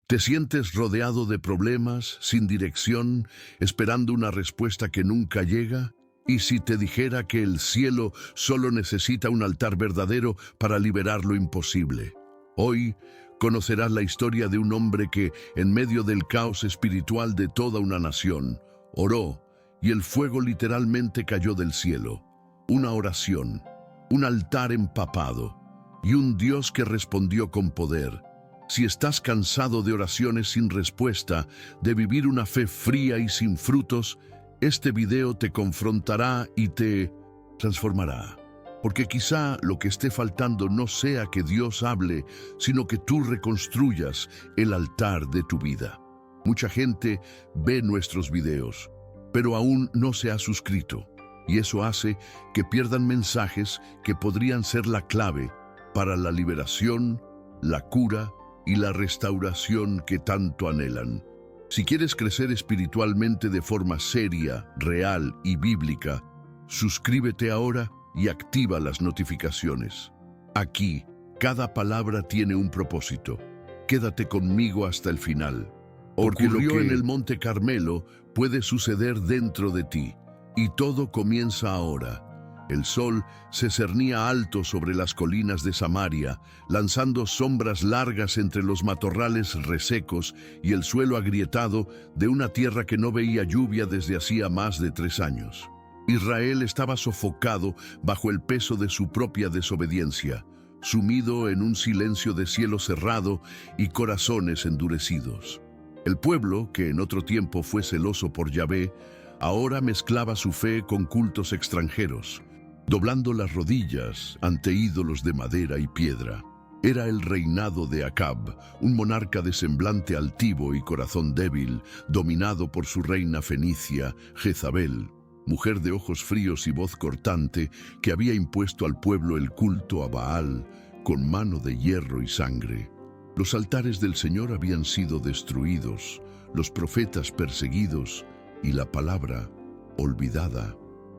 ¿Te sientes rodeado de problemas, sin dirección, esperando una respuesta que nunca llega? ¿Y si te dijera que el cielo solo necesita un altar verdadero para liberar lo imposible? Hoy conocerás la historia de un hombre que, en medio del caos espiritual de toda una nación, oró y el fuego literalmente cayó del cielo. Una oración, un altar empapado y un Dios que respondió con poder. Si estás cansado de oraciones sin respuesta, de vivir una fe fría y sin frutos, este video te confrontará y te transformará. Porque quizá lo que esté faltando no sea que Dios hable, sino que tú reconstruyas el altar de tu vida. Mucha gente ve nuestros videos, pero aún no se ha suscrito, y eso hace que pierdan mensajes que podrían ser la clave para la liberación, la cura y la restauración que tanto anhelan. Si quieres crecer espiritualmente de forma seria, real y bíblica, suscríbete ahora y activa las notificaciones. Aquí, cada palabra tiene un propósito. Quédate conmigo hasta el final. Porque lo que en el Monte Carmelo puede suceder dentro de ti. Y todo comienza ahora. El sol se cernía alto sobre las colinas de Samaria, lanzando sombras largas entre los matorrales resecos y el suelo agrietado de una tierra que no veía lluvia desde hacía más de 3 años. Israel estaba sofocado bajo el peso de su propia desobediencia, sumido en un silencio de cielo cerrado y corazones endurecidos. El pueblo, que en otro tiempo fue celoso por Yahvé, ahora mezclaba su fe con cultos extranjeros, doblando las rodillas ante ídolos de madera y piedra. Era el reinado de Acab, un monarca de semblante altivo y corazón débil, dominado por su reina fenicia, Jezabel, mujer de ojos fríos y voz cortante, que había impuesto al pueblo el culto a Baal con mano de hierro y sangre. Los altares del Señor habían sido destruidos, los profetas perseguidos y la palabra olvidada.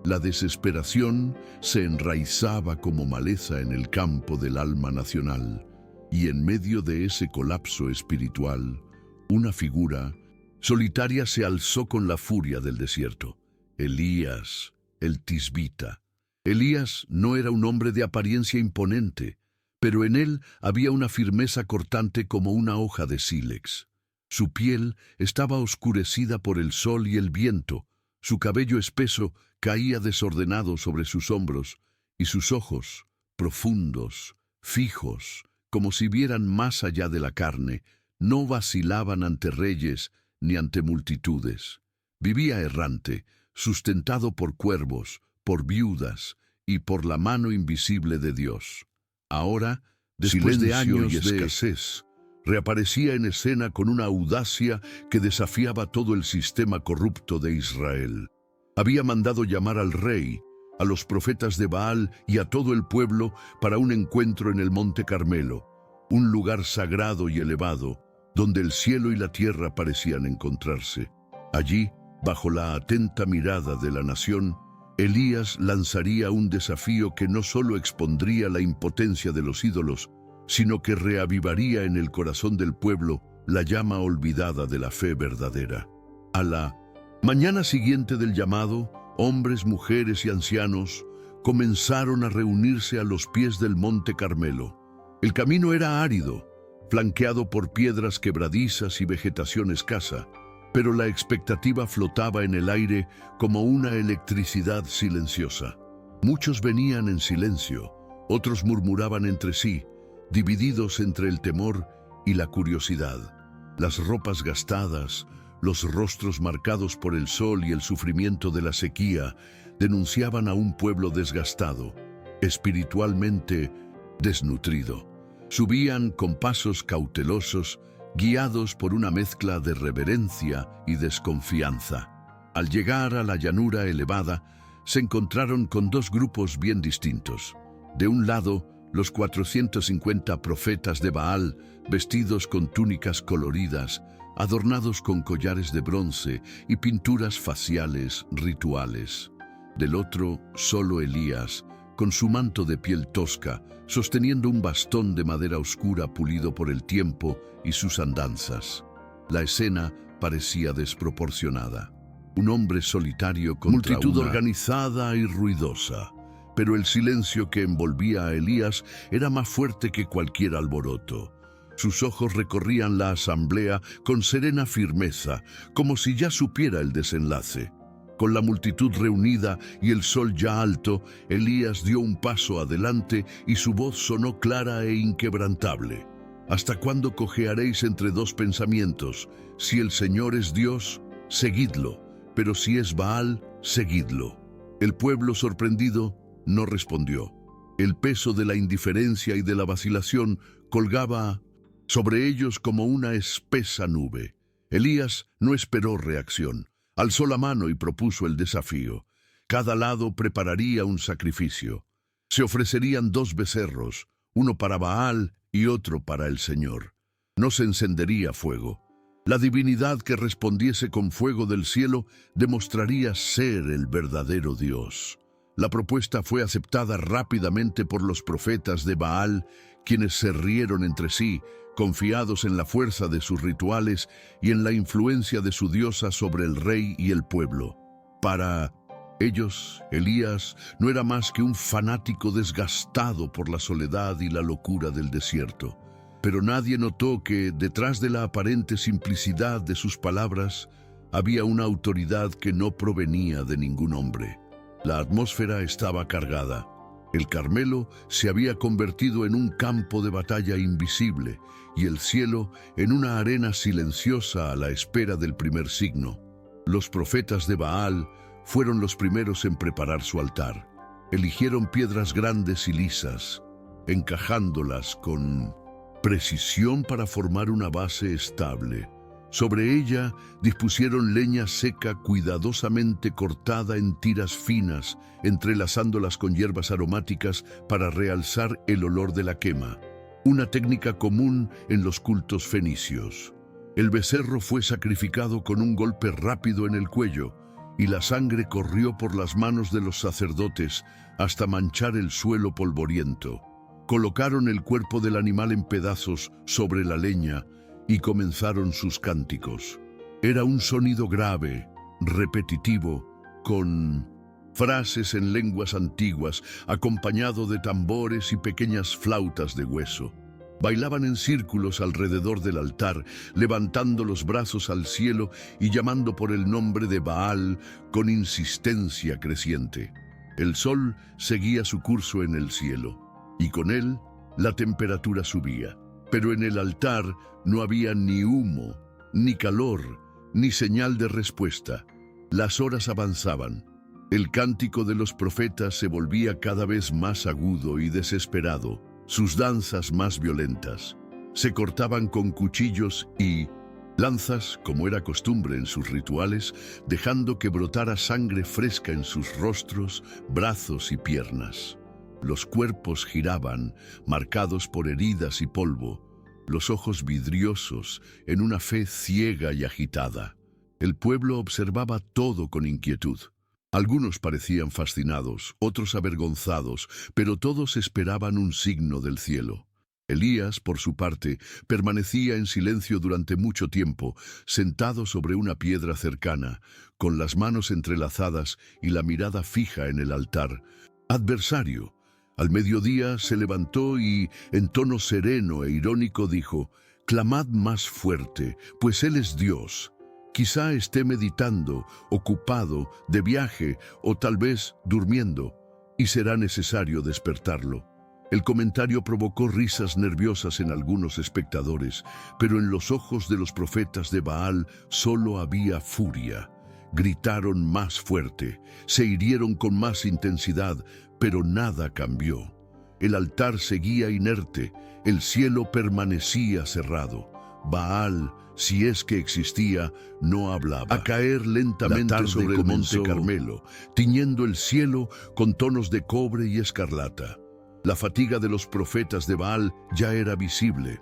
La desesperación se enraizaba como maleza en el campo del alma nacional, y en medio de ese colapso espiritual, una figura solitaria se alzó con la furia del desierto: Elías, el tisbita. Elías no era un hombre de apariencia imponente, pero en él había una firmeza cortante como una hoja de sílex. Su piel estaba oscurecida por el sol y el viento, su cabello espeso caía desordenado sobre sus hombros, y sus ojos, profundos, fijos, como si vieran más allá de la carne, no vacilaban ante reyes ni ante multitudes. Vivía errante, sustentado por cuervos, por viudas y por la mano invisible de Dios. Ahora, después de años de escasez, reaparecía en escena con una audacia que desafiaba todo el sistema corrupto de Israel. Había mandado llamar al rey, a los profetas de Baal y a todo el pueblo para un encuentro en el Monte Carmelo, un lugar sagrado y elevado, donde el cielo y la tierra parecían encontrarse. Allí, bajo la atenta mirada de la nación, Elías lanzaría un desafío que no solo expondría la impotencia de los ídolos, sino que reavivaría en el corazón del pueblo la llama olvidada de la fe verdadera. A la mañana siguiente del llamado, hombres, mujeres y ancianos comenzaron a reunirse a los pies del Monte Carmelo. El camino era árido, flanqueado por piedras quebradizas y vegetación escasa, pero la expectativa flotaba en el aire como una electricidad silenciosa. Muchos venían en silencio, otros murmuraban entre sí, divididos entre el temor y la curiosidad. Las ropas gastadas, los rostros marcados por el sol y el sufrimiento de la sequía, denunciaban a un pueblo desgastado, espiritualmente desnutrido. Subían con pasos cautelosos, guiados por una mezcla de reverencia y desconfianza. Al llegar a la llanura elevada, se encontraron con 2 grupos bien distintos. De un lado, los 450 profetas de Baal, vestidos con túnicas coloridas, adornados con collares de bronce y pinturas faciales rituales. Del otro, solo Elías, con su manto de piel tosca, sosteniendo un bastón de madera oscura pulido por el tiempo y sus andanzas. La escena parecía desproporcionada. Un hombre solitario contra multitud organizada y ruidosa. Pero el silencio que envolvía a Elías era más fuerte que cualquier alboroto. Sus ojos recorrían la asamblea con serena firmeza, como si ya supiera el desenlace. Con la multitud reunida y el sol ya alto, Elías dio un paso adelante y su voz sonó clara e inquebrantable. ¿Hasta cuándo cojearéis entre dos pensamientos? Si el Señor es Dios, seguidlo, pero si es Baal, seguidlo. El pueblo sorprendido no respondió. El peso de la indiferencia y de la vacilación colgaba sobre ellos como una espesa nube. Elías no esperó reacción. Alzó la mano y propuso el desafío. Cada lado prepararía un sacrificio. Se ofrecerían 2 becerros, uno para Baal y otro para el Señor. No se encendería fuego. La divinidad que respondiese con fuego del cielo demostraría ser el verdadero Dios. La propuesta fue aceptada rápidamente por los profetas de Baal, quienes se rieron entre sí, confiados en la fuerza de sus rituales y en la influencia de su diosa sobre el rey y el pueblo. Para ellos, Elías no era más que un fanático desgastado por la soledad y la locura del desierto. Pero nadie notó que, detrás de la aparente simplicidad de sus palabras, había una autoridad que no provenía de ningún hombre. La atmósfera estaba cargada. El Carmelo se había convertido en un campo de batalla invisible y el cielo en una arena silenciosa a la espera del primer signo. Los profetas de Baal fueron los primeros en preparar su altar. Eligieron piedras grandes y lisas, encajándolas con precisión para formar una base estable. Sobre ella dispusieron leña seca cuidadosamente cortada en tiras finas, entrelazándolas con hierbas aromáticas para realzar el olor de la quema, una técnica común en los cultos fenicios. El becerro fue sacrificado con un golpe rápido en el cuello, y la sangre corrió por las manos de los sacerdotes hasta manchar el suelo polvoriento. Colocaron el cuerpo del animal en pedazos sobre la leña y comenzaron sus cánticos. Era un sonido grave, repetitivo, con frases en lenguas antiguas, acompañado de tambores y pequeñas flautas de hueso. Bailaban en círculos alrededor del altar, levantando los brazos al cielo y llamando por el nombre de Baal con insistencia creciente. El sol seguía su curso en el cielo, y con él la temperatura subía. Pero en el altar no había ni humo, ni calor, ni señal de respuesta. Las horas avanzaban. El cántico de los profetas se volvía cada vez más agudo y desesperado, sus danzas más violentas. Se cortaban con cuchillos y lanzas, como era costumbre en sus rituales, dejando que brotara sangre fresca en sus rostros, brazos y piernas. Los cuerpos giraban, marcados por heridas y polvo, los ojos vidriosos en una fe ciega y agitada. El pueblo observaba todo con inquietud. Algunos parecían fascinados, otros avergonzados, pero todos esperaban un signo del cielo. Elías, por su parte, permanecía en silencio durante mucho tiempo, sentado sobre una piedra cercana, con las manos entrelazadas y la mirada fija en el altar. Adversario. Al mediodía se levantó y, en tono sereno e irónico, dijo: «Clamad más fuerte, pues Él es Dios. Quizá esté meditando, ocupado, de viaje o tal vez durmiendo, y será necesario despertarlo». El comentario provocó risas nerviosas en algunos espectadores, pero en los ojos de los profetas de Baal solo había furia. Gritaron más fuerte, se hirieron con más intensidad, pero nada cambió. El altar seguía inerte, el cielo permanecía cerrado. Baal, si es que existía, no hablaba. A caer lentamente sobre el monte Carmelo, tiñendo el cielo con tonos de cobre y escarlata. La fatiga de los profetas de Baal ya era visible.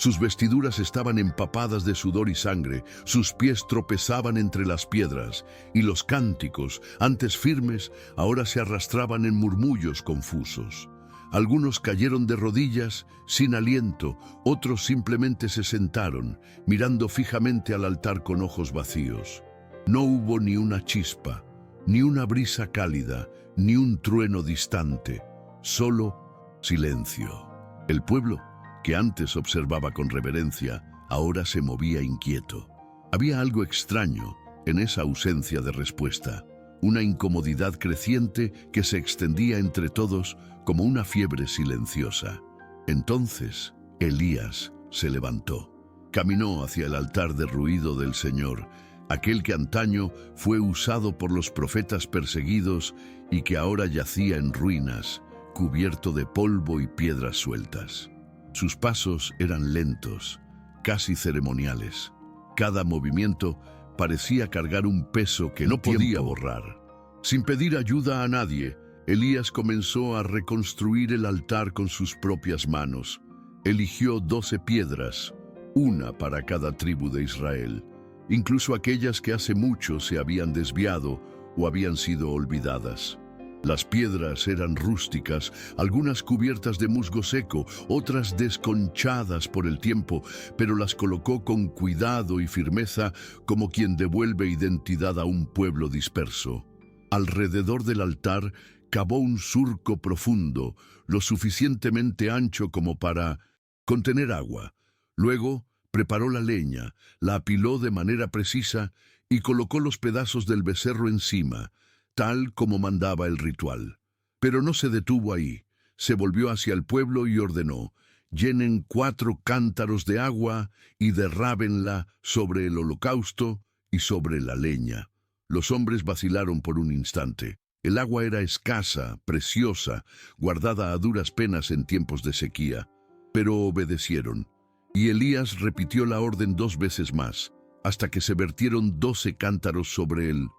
Sus vestiduras estaban empapadas de sudor y sangre, sus pies tropezaban entre las piedras, y los cánticos, antes firmes, ahora se arrastraban en murmullos confusos. Algunos cayeron de rodillas, sin aliento, otros simplemente se sentaron, mirando fijamente al altar con ojos vacíos. No hubo ni una chispa, ni una brisa cálida, ni un trueno distante, solo silencio. El pueblo, que antes observaba con reverencia, ahora se movía inquieto. Había algo extraño en esa ausencia de respuesta, una incomodidad creciente que se extendía entre todos como una fiebre silenciosa. Entonces, Elías se levantó. Caminó hacia el altar derruido del Señor, aquel que antaño fue usado por los profetas perseguidos y que ahora yacía en ruinas, cubierto de polvo y piedras sueltas. Sus pasos eran lentos, casi ceremoniales. Cada movimiento parecía cargar un peso que no podía borrar. Sin pedir ayuda a nadie, Elías comenzó a reconstruir el altar con sus propias manos. Eligió 12 piedras, una para cada tribu de Israel, incluso aquellas que hace mucho se habían desviado o habían sido olvidadas. Las piedras eran rústicas, algunas cubiertas de musgo seco, otras desconchadas por el tiempo, pero las colocó con cuidado y firmeza como quien devuelve identidad a un pueblo disperso. Alrededor del altar cavó un surco profundo, lo suficientemente ancho como para contener agua. Luego preparó la leña, la apiló de manera precisa y colocó los pedazos del becerro encima, tal como mandaba el ritual. Pero no se detuvo ahí. Se volvió hacia el pueblo y ordenó: llenen 4 cántaros de agua y derrábenla sobre el holocausto y sobre la leña. Los hombres vacilaron por un instante. El agua era escasa, preciosa, guardada a duras penas en tiempos de sequía. Pero obedecieron, y Elías repitió la orden 2 veces más, hasta que se vertieron 12 cántaros sobre él.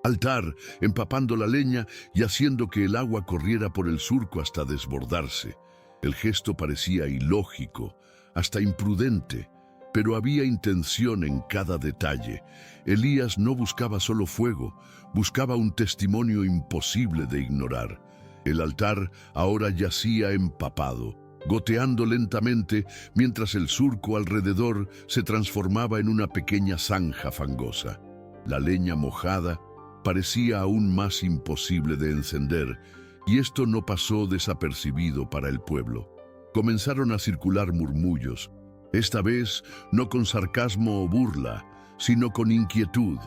Altar, empapando la leña y haciendo que el agua corriera por el surco hasta desbordarse. El gesto parecía ilógico, hasta imprudente, pero había intención en cada detalle. Elías no buscaba solo fuego, buscaba un testimonio imposible de ignorar. El altar ahora yacía empapado, goteando lentamente mientras el surco alrededor se transformaba en una pequeña zanja fangosa. La leña mojada parecía aún más imposible de encender, y esto no pasó desapercibido para el pueblo. Comenzaron a circular murmullos, esta vez no con sarcasmo o burla, sino con inquietud.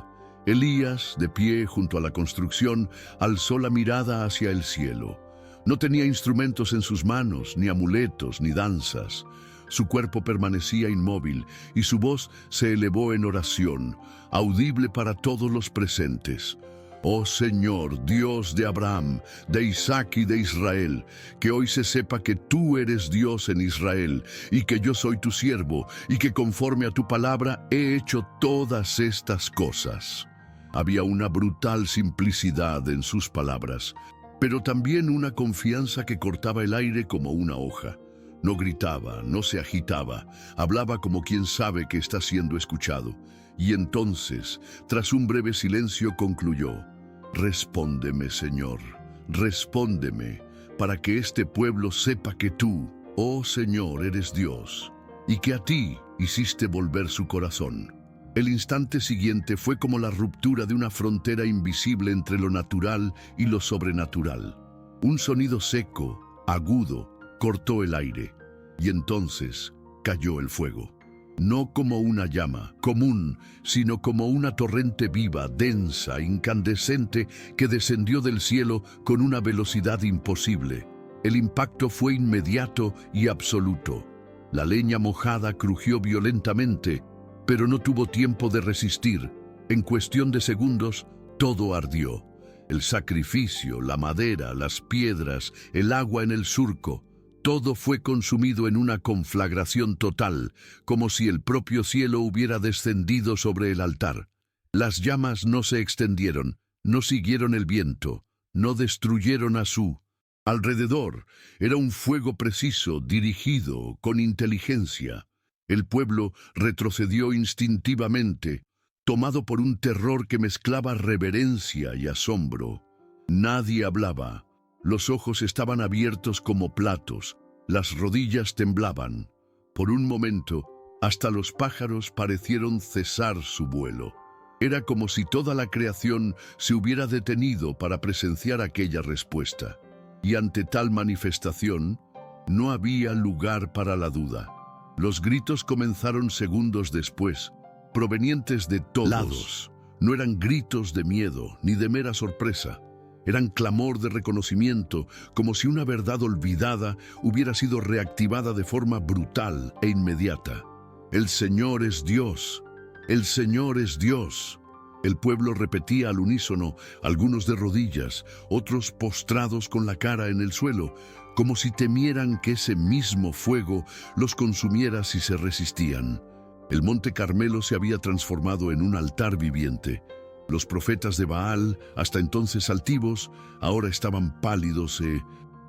Elías, de pie junto a la construcción, alzó la mirada hacia el cielo. No tenía instrumentos en sus manos, ni amuletos, ni danzas. Su cuerpo permanecía inmóvil y su voz se elevó en oración, audible para todos los presentes. Oh Señor, Dios de Abraham, de Isaac y de Israel, que hoy se sepa que tú eres Dios en Israel y que yo soy tu siervo y que conforme a tu palabra he hecho todas estas cosas. Había una brutal simplicidad en sus palabras, pero también una confianza que cortaba el aire como una hoja. No gritaba, no se agitaba, hablaba como quien sabe que está siendo escuchado. Y entonces, tras un breve silencio, concluyó: respóndeme, Señor, respóndeme, para que este pueblo sepa que tú, oh Señor, eres Dios, y que a ti hiciste volver su corazón. El instante siguiente fue como la ruptura de una frontera invisible entre lo natural y lo sobrenatural. Un sonido seco, agudo, cortó el aire, y entonces cayó el fuego. No como una llama común, sino como una torrente viva, densa, incandescente, que descendió del cielo con una velocidad imposible. El impacto fue inmediato y absoluto. La leña mojada crujió violentamente, pero no tuvo tiempo de resistir. En cuestión de segundos, todo ardió. El sacrificio, la madera, las piedras, el agua en el surco. Todo fue consumido en una conflagración total, como si el propio cielo hubiera descendido sobre el altar. Las llamas no se extendieron, no siguieron el viento, no destruyeron a su alrededor. Era un fuego preciso, dirigido, con inteligencia. El pueblo retrocedió instintivamente, tomado por un terror que mezclaba reverencia y asombro. Nadie hablaba. Los ojos estaban abiertos como platos, las rodillas temblaban. Por un momento, hasta los pájaros parecieron cesar su vuelo. Era como si toda la creación se hubiera detenido para presenciar aquella respuesta. Y ante tal manifestación, no había lugar para la duda. Los gritos comenzaron segundos después, provenientes de todos lados. No eran gritos de miedo ni de mera sorpresa. Eran clamor de reconocimiento, como si una verdad olvidada hubiera sido reactivada de forma brutal e inmediata. El Señor es Dios. El Señor es Dios. El pueblo repetía al unísono, algunos de rodillas, otros postrados con la cara en el suelo, como si temieran que ese mismo fuego los consumiera si se resistían. El monte Carmelo se había transformado en un altar viviente. Los profetas de Baal, hasta entonces altivos, ahora estaban pálidos e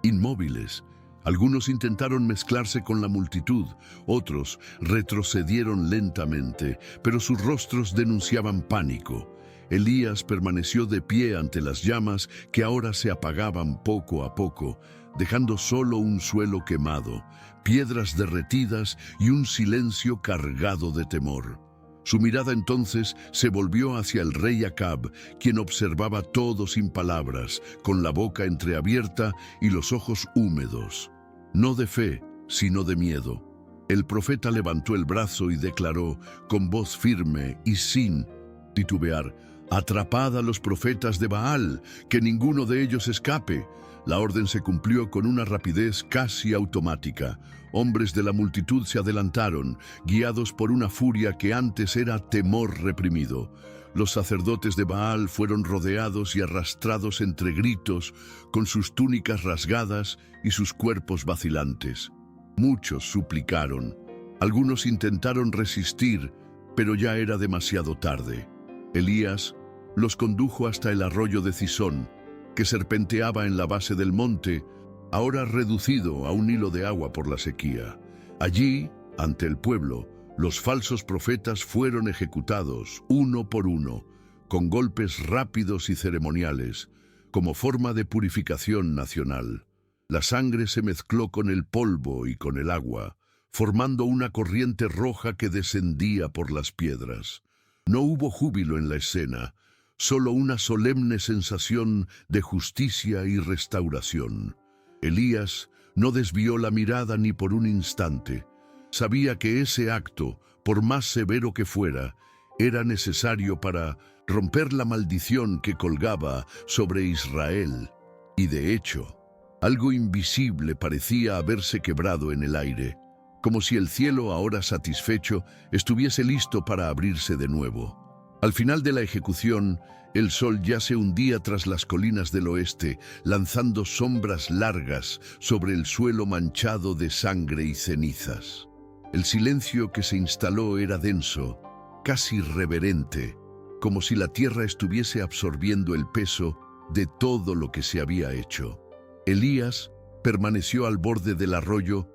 inmóviles. Algunos intentaron mezclarse con la multitud, otros retrocedieron lentamente, pero sus rostros denunciaban pánico. Elías permaneció de pie ante las llamas que ahora se apagaban poco a poco, dejando solo un suelo quemado, piedras derretidas y un silencio cargado de temor. Su mirada entonces se volvió hacia el rey Acab, quien observaba todo sin palabras, con la boca entreabierta y los ojos húmedos. No de fe, sino de miedo. El profeta levantó el brazo y declaró, con voz firme y sin titubear: «Atrapad a los profetas de Baal, que ninguno de ellos escape». La orden se cumplió con una rapidez casi automática. Hombres de la multitud se adelantaron, guiados por una furia que antes era temor reprimido. Los sacerdotes de Baal fueron rodeados y arrastrados entre gritos, con sus túnicas rasgadas y sus cuerpos vacilantes. Muchos suplicaron. Algunos intentaron resistir, pero ya era demasiado tarde. Elías los condujo hasta el arroyo de Cisón, que serpenteaba en la base del monte, ahora reducido a un hilo de agua por la sequía. Allí, ante el pueblo, los falsos profetas fueron ejecutados, uno por uno, con golpes rápidos y ceremoniales, como forma de purificación nacional. La sangre se mezcló con el polvo y con el agua, formando una corriente roja que descendía por las piedras. No hubo júbilo en la escena, solo una solemne sensación de justicia y restauración. Elías no desvió la mirada ni por un instante. Sabía que ese acto, por más severo que fuera, era necesario para romper la maldición que colgaba sobre Israel. Y de hecho, algo invisible parecía haberse quebrado en el aire, como si el cielo, ahora satisfecho, estuviese listo para abrirse de nuevo. Al final de la ejecución, el sol ya se hundía tras las colinas del oeste, lanzando sombras largas sobre el suelo manchado de sangre y cenizas. El silencio que se instaló era denso, casi reverente, como si la tierra estuviese absorbiendo el peso de todo lo que se había hecho. Elías permaneció al borde del arroyo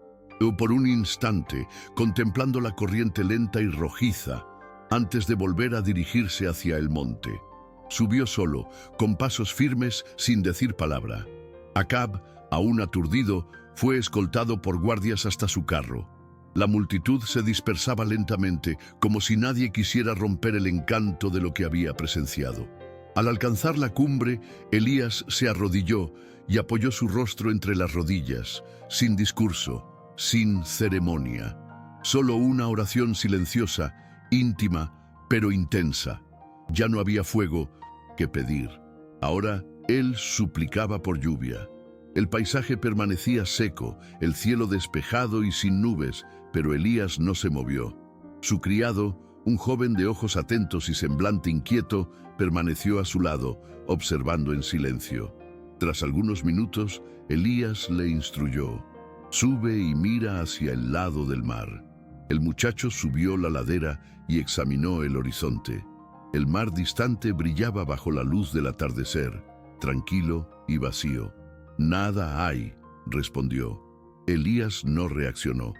por un instante, contemplando la corriente lenta y rojiza, antes de volver a dirigirse hacia el monte. Subió solo, con pasos firmes, sin decir palabra. Acab, aún aturdido, fue escoltado por guardias hasta su carro. La multitud se dispersaba lentamente, como si nadie quisiera romper el encanto de lo que había presenciado. Al alcanzar la cumbre, Elías se arrodilló y apoyó su rostro entre las rodillas, sin discurso, sin ceremonia. Solo una oración silenciosa, íntima, pero intensa. Ya no había fuego que pedir. Ahora él suplicaba por lluvia. El paisaje permanecía seco, el cielo despejado y sin nubes, pero Elías no se movió. Su criado, un joven de ojos atentos y semblante inquieto, permaneció a su lado, observando en silencio. Tras algunos minutos, Elías le instruyó: «Sube y mira hacia el lado del mar». El muchacho subió la ladera y examinó el horizonte. El mar distante brillaba bajo la luz del atardecer, tranquilo y vacío. «Nada hay», respondió. Elías no reaccionó.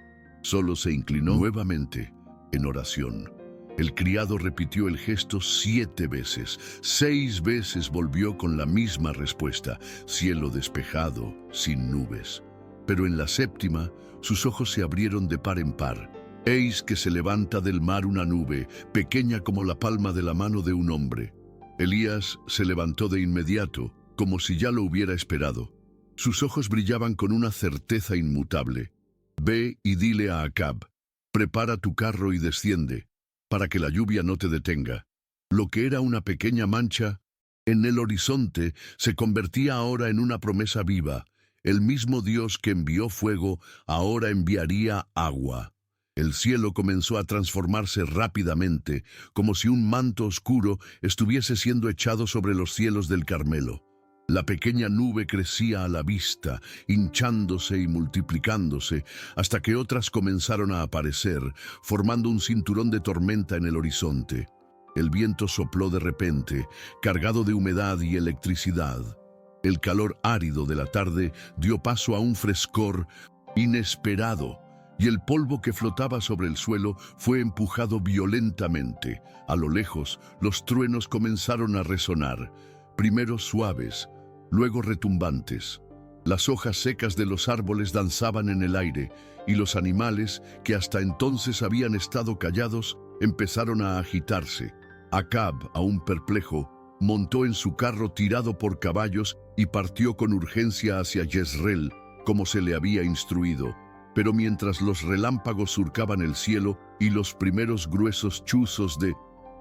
Solo se inclinó nuevamente en oración. El criado repitió el gesto 7 veces. 6 veces volvió con la misma respuesta: cielo despejado, sin nubes. Pero en la séptima, sus ojos se abrieron de par en par. Eis que se levanta del mar una nube, pequeña como la palma de la mano de un hombre. Elías se levantó de inmediato, como si ya lo hubiera esperado. Sus ojos brillaban con una certeza inmutable. Ve y dile a Acab: prepara tu carro y desciende, para que la lluvia no te detenga. Lo que era una pequeña mancha en el horizonte se convertía ahora en una promesa viva. El mismo Dios que envió fuego ahora enviaría agua. El cielo comenzó a transformarse rápidamente, como si un manto oscuro estuviese siendo echado sobre los cielos del Carmelo. La pequeña nube crecía a la vista, hinchándose y multiplicándose, hasta que otras comenzaron a aparecer, formando un cinturón de tormenta en el horizonte. El viento sopló de repente, cargado de humedad y electricidad. El calor árido de la tarde dio paso a un frescor inesperado, y el polvo que flotaba sobre el suelo fue empujado violentamente. A lo lejos, los truenos comenzaron a resonar, primero suaves, luego retumbantes. Las hojas secas de los árboles danzaban en el aire, y los animales, que hasta entonces habían estado callados, empezaron a agitarse. Acab, aún perplejo, montó en su carro tirado por caballos y partió con urgencia hacia Jezreel, como se le había instruido. Pero mientras los relámpagos surcaban el cielo y los primeros gruesos chuzos de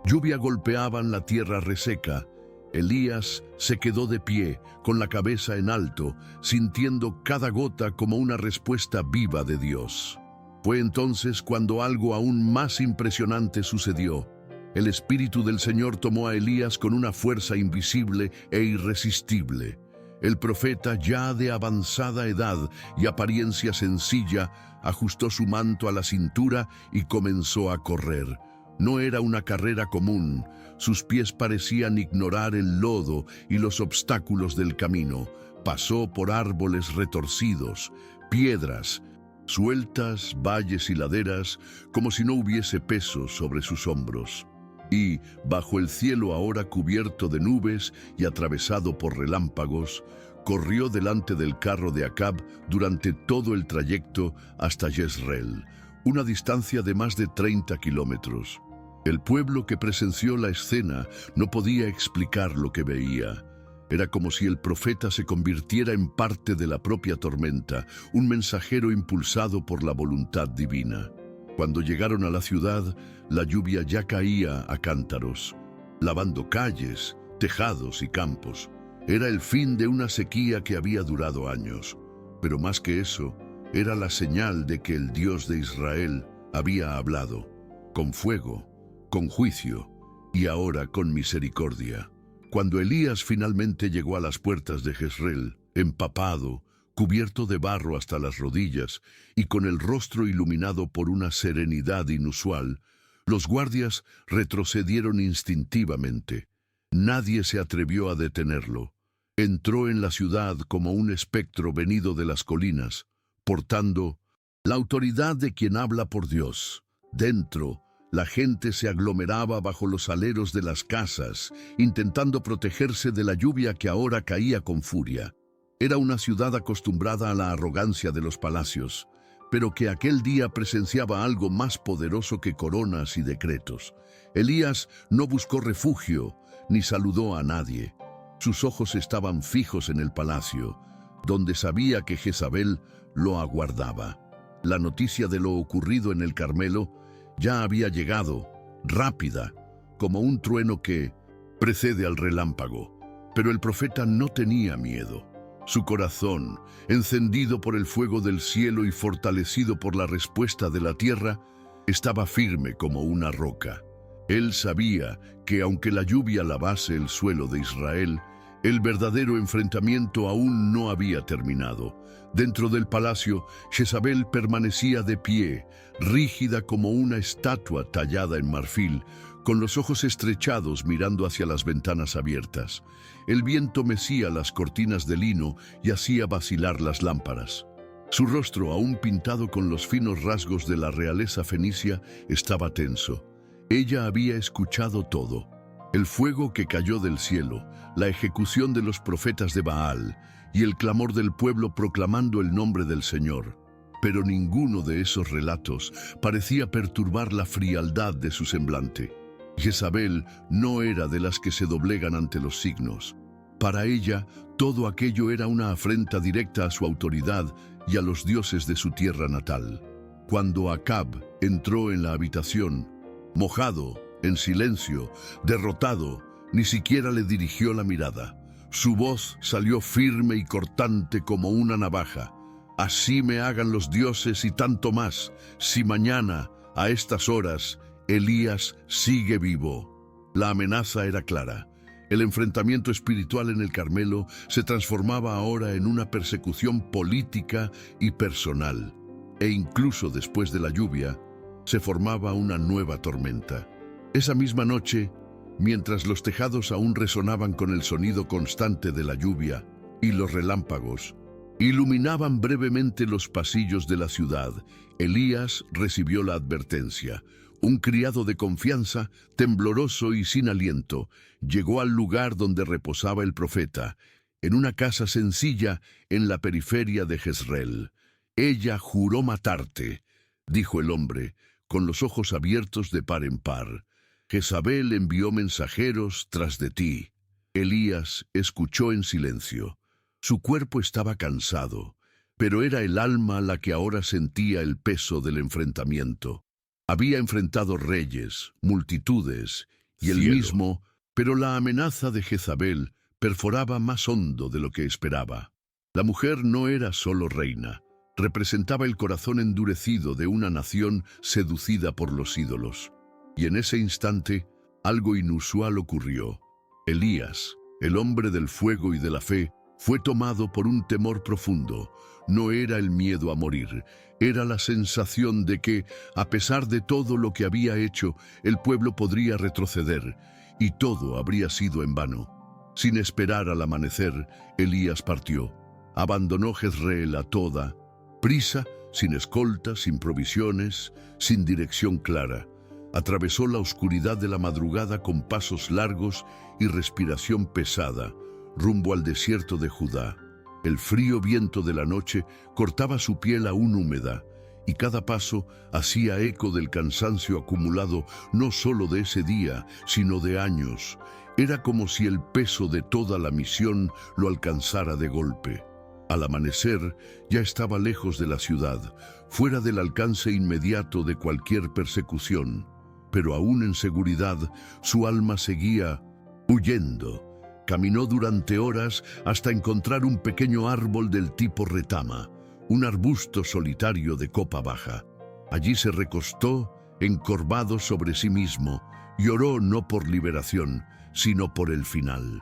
lluvia golpeaban la tierra reseca, Elías se quedó de pie, con la cabeza en alto, sintiendo cada gota como una respuesta viva de Dios. Fue entonces cuando algo aún más impresionante sucedió. El Espíritu del Señor tomó a Elías con una fuerza invisible e irresistible. El profeta, ya de avanzada edad y apariencia sencilla, ajustó su manto a la cintura y comenzó a correr. No era una carrera común. Sus pies parecían ignorar el lodo y los obstáculos del camino. Pasó por árboles retorcidos, piedras sueltas, valles y laderas, como si no hubiese peso sobre sus hombros. Y, bajo el cielo ahora cubierto de nubes y atravesado por relámpagos, corrió delante del carro de Acab durante todo el trayecto hasta Jezreel, una distancia de más de 30 kilómetros. El pueblo que presenció la escena no podía explicar lo que veía. Era como si el profeta se convirtiera en parte de la propia tormenta, un mensajero impulsado por la voluntad divina. Cuando llegaron a la ciudad, la lluvia ya caía a cántaros, lavando calles, tejados y campos. Era el fin de una sequía que había durado años. Pero más que eso, era la señal de que el Dios de Israel había hablado, con fuego, con juicio y ahora con misericordia. Cuando Elías finalmente llegó a las puertas de Jezreel, empapado, cubierto de barro hasta las rodillas y con el rostro iluminado por una serenidad inusual, los guardias retrocedieron instintivamente. Nadie se atrevió a detenerlo. Entró en la ciudad como un espectro venido de las colinas, portando la autoridad de quien habla por Dios. Dentro, la gente se aglomeraba bajo los aleros de las casas, intentando protegerse de la lluvia que ahora caía con furia. Era una ciudad acostumbrada a la arrogancia de los palacios, pero que aquel día presenciaba algo más poderoso que coronas y decretos. Elías no buscó refugio, ni saludó a nadie. Sus ojos estaban fijos en el palacio, donde sabía que Jezabel lo aguardaba. La noticia de lo ocurrido en el Carmelo ya había llegado, rápida, como un trueno que precede al relámpago. Pero el profeta no tenía miedo. Su corazón, encendido por el fuego del cielo y fortalecido por la respuesta de la tierra, estaba firme como una roca. Él sabía que aunque la lluvia lavase el suelo de Israel, el verdadero enfrentamiento aún no había terminado. Dentro del palacio, Jezabel permanecía de pie, rígida como una estatua tallada en marfil, con los ojos estrechados mirando hacia las ventanas abiertas. El viento mecía las cortinas de lino y hacía vacilar las lámparas. Su rostro, aún pintado con los finos rasgos de la realeza fenicia, estaba tenso. Ella había escuchado todo: el fuego que cayó del cielo, la ejecución de los profetas de Baal y el clamor del pueblo proclamando el nombre del Señor. Pero ninguno de esos relatos parecía perturbar la frialdad de su semblante. Jezabel no era de las que se doblegan ante los signos. Para ella, todo aquello era una afrenta directa a su autoridad y a los dioses de su tierra natal. Cuando Acab entró en la habitación, mojado, en silencio, derrotado, ni siquiera le dirigió la mirada. Su voz salió firme y cortante como una navaja. Así me hagan los dioses y tanto más, si mañana, a estas horas, Elías sigue vivo. La amenaza era clara. El enfrentamiento espiritual en el Carmelo se transformaba ahora en una persecución política y personal. E incluso después de la lluvia, se formaba una nueva tormenta. Esa misma noche, mientras los tejados aún resonaban con el sonido constante de la lluvia y los relámpagos iluminaban brevemente los pasillos de la ciudad, Elías recibió la advertencia. Un criado de confianza, tembloroso y sin aliento, llegó al lugar donde reposaba el profeta, en una casa sencilla en la periferia de Jezreel. «Ella juró matarte», dijo el hombre, con los ojos abiertos de par en par. «Jezabel envió mensajeros tras de ti». Elías escuchó en silencio. Su cuerpo estaba cansado, pero era el alma la que ahora sentía el peso del enfrentamiento. Había enfrentado reyes, multitudes y el mismo, pero la amenaza de Jezabel perforaba más hondo de lo que esperaba. La mujer no era solo reina, representaba el corazón endurecido de una nación seducida por los ídolos. Y en ese instante, algo inusual ocurrió. Elías, el hombre del fuego y de la fe, fue tomado por un temor profundo. No era el miedo a morir, era la sensación de que, a pesar de todo lo que había hecho, el pueblo podría retroceder, y todo habría sido en vano. Sin esperar al amanecer, Elías partió. Abandonó Jezreel a toda prisa, sin escolta, sin provisiones, sin dirección clara. Atravesó la oscuridad de la madrugada con pasos largos y respiración pesada, rumbo al desierto de Judá. El frío viento de la noche cortaba su piel aún húmeda, y cada paso hacía eco del cansancio acumulado no solo de ese día, sino de años. Era como si el peso de toda la misión lo alcanzara de golpe. Al amanecer, ya estaba lejos de la ciudad, fuera del alcance inmediato de cualquier persecución. Pero aún en seguridad, su alma seguía huyendo. Caminó durante horas hasta encontrar un pequeño árbol del tipo retama, un arbusto solitario de copa baja. Allí se recostó, encorvado sobre sí mismo, y oró no por liberación, sino por el final.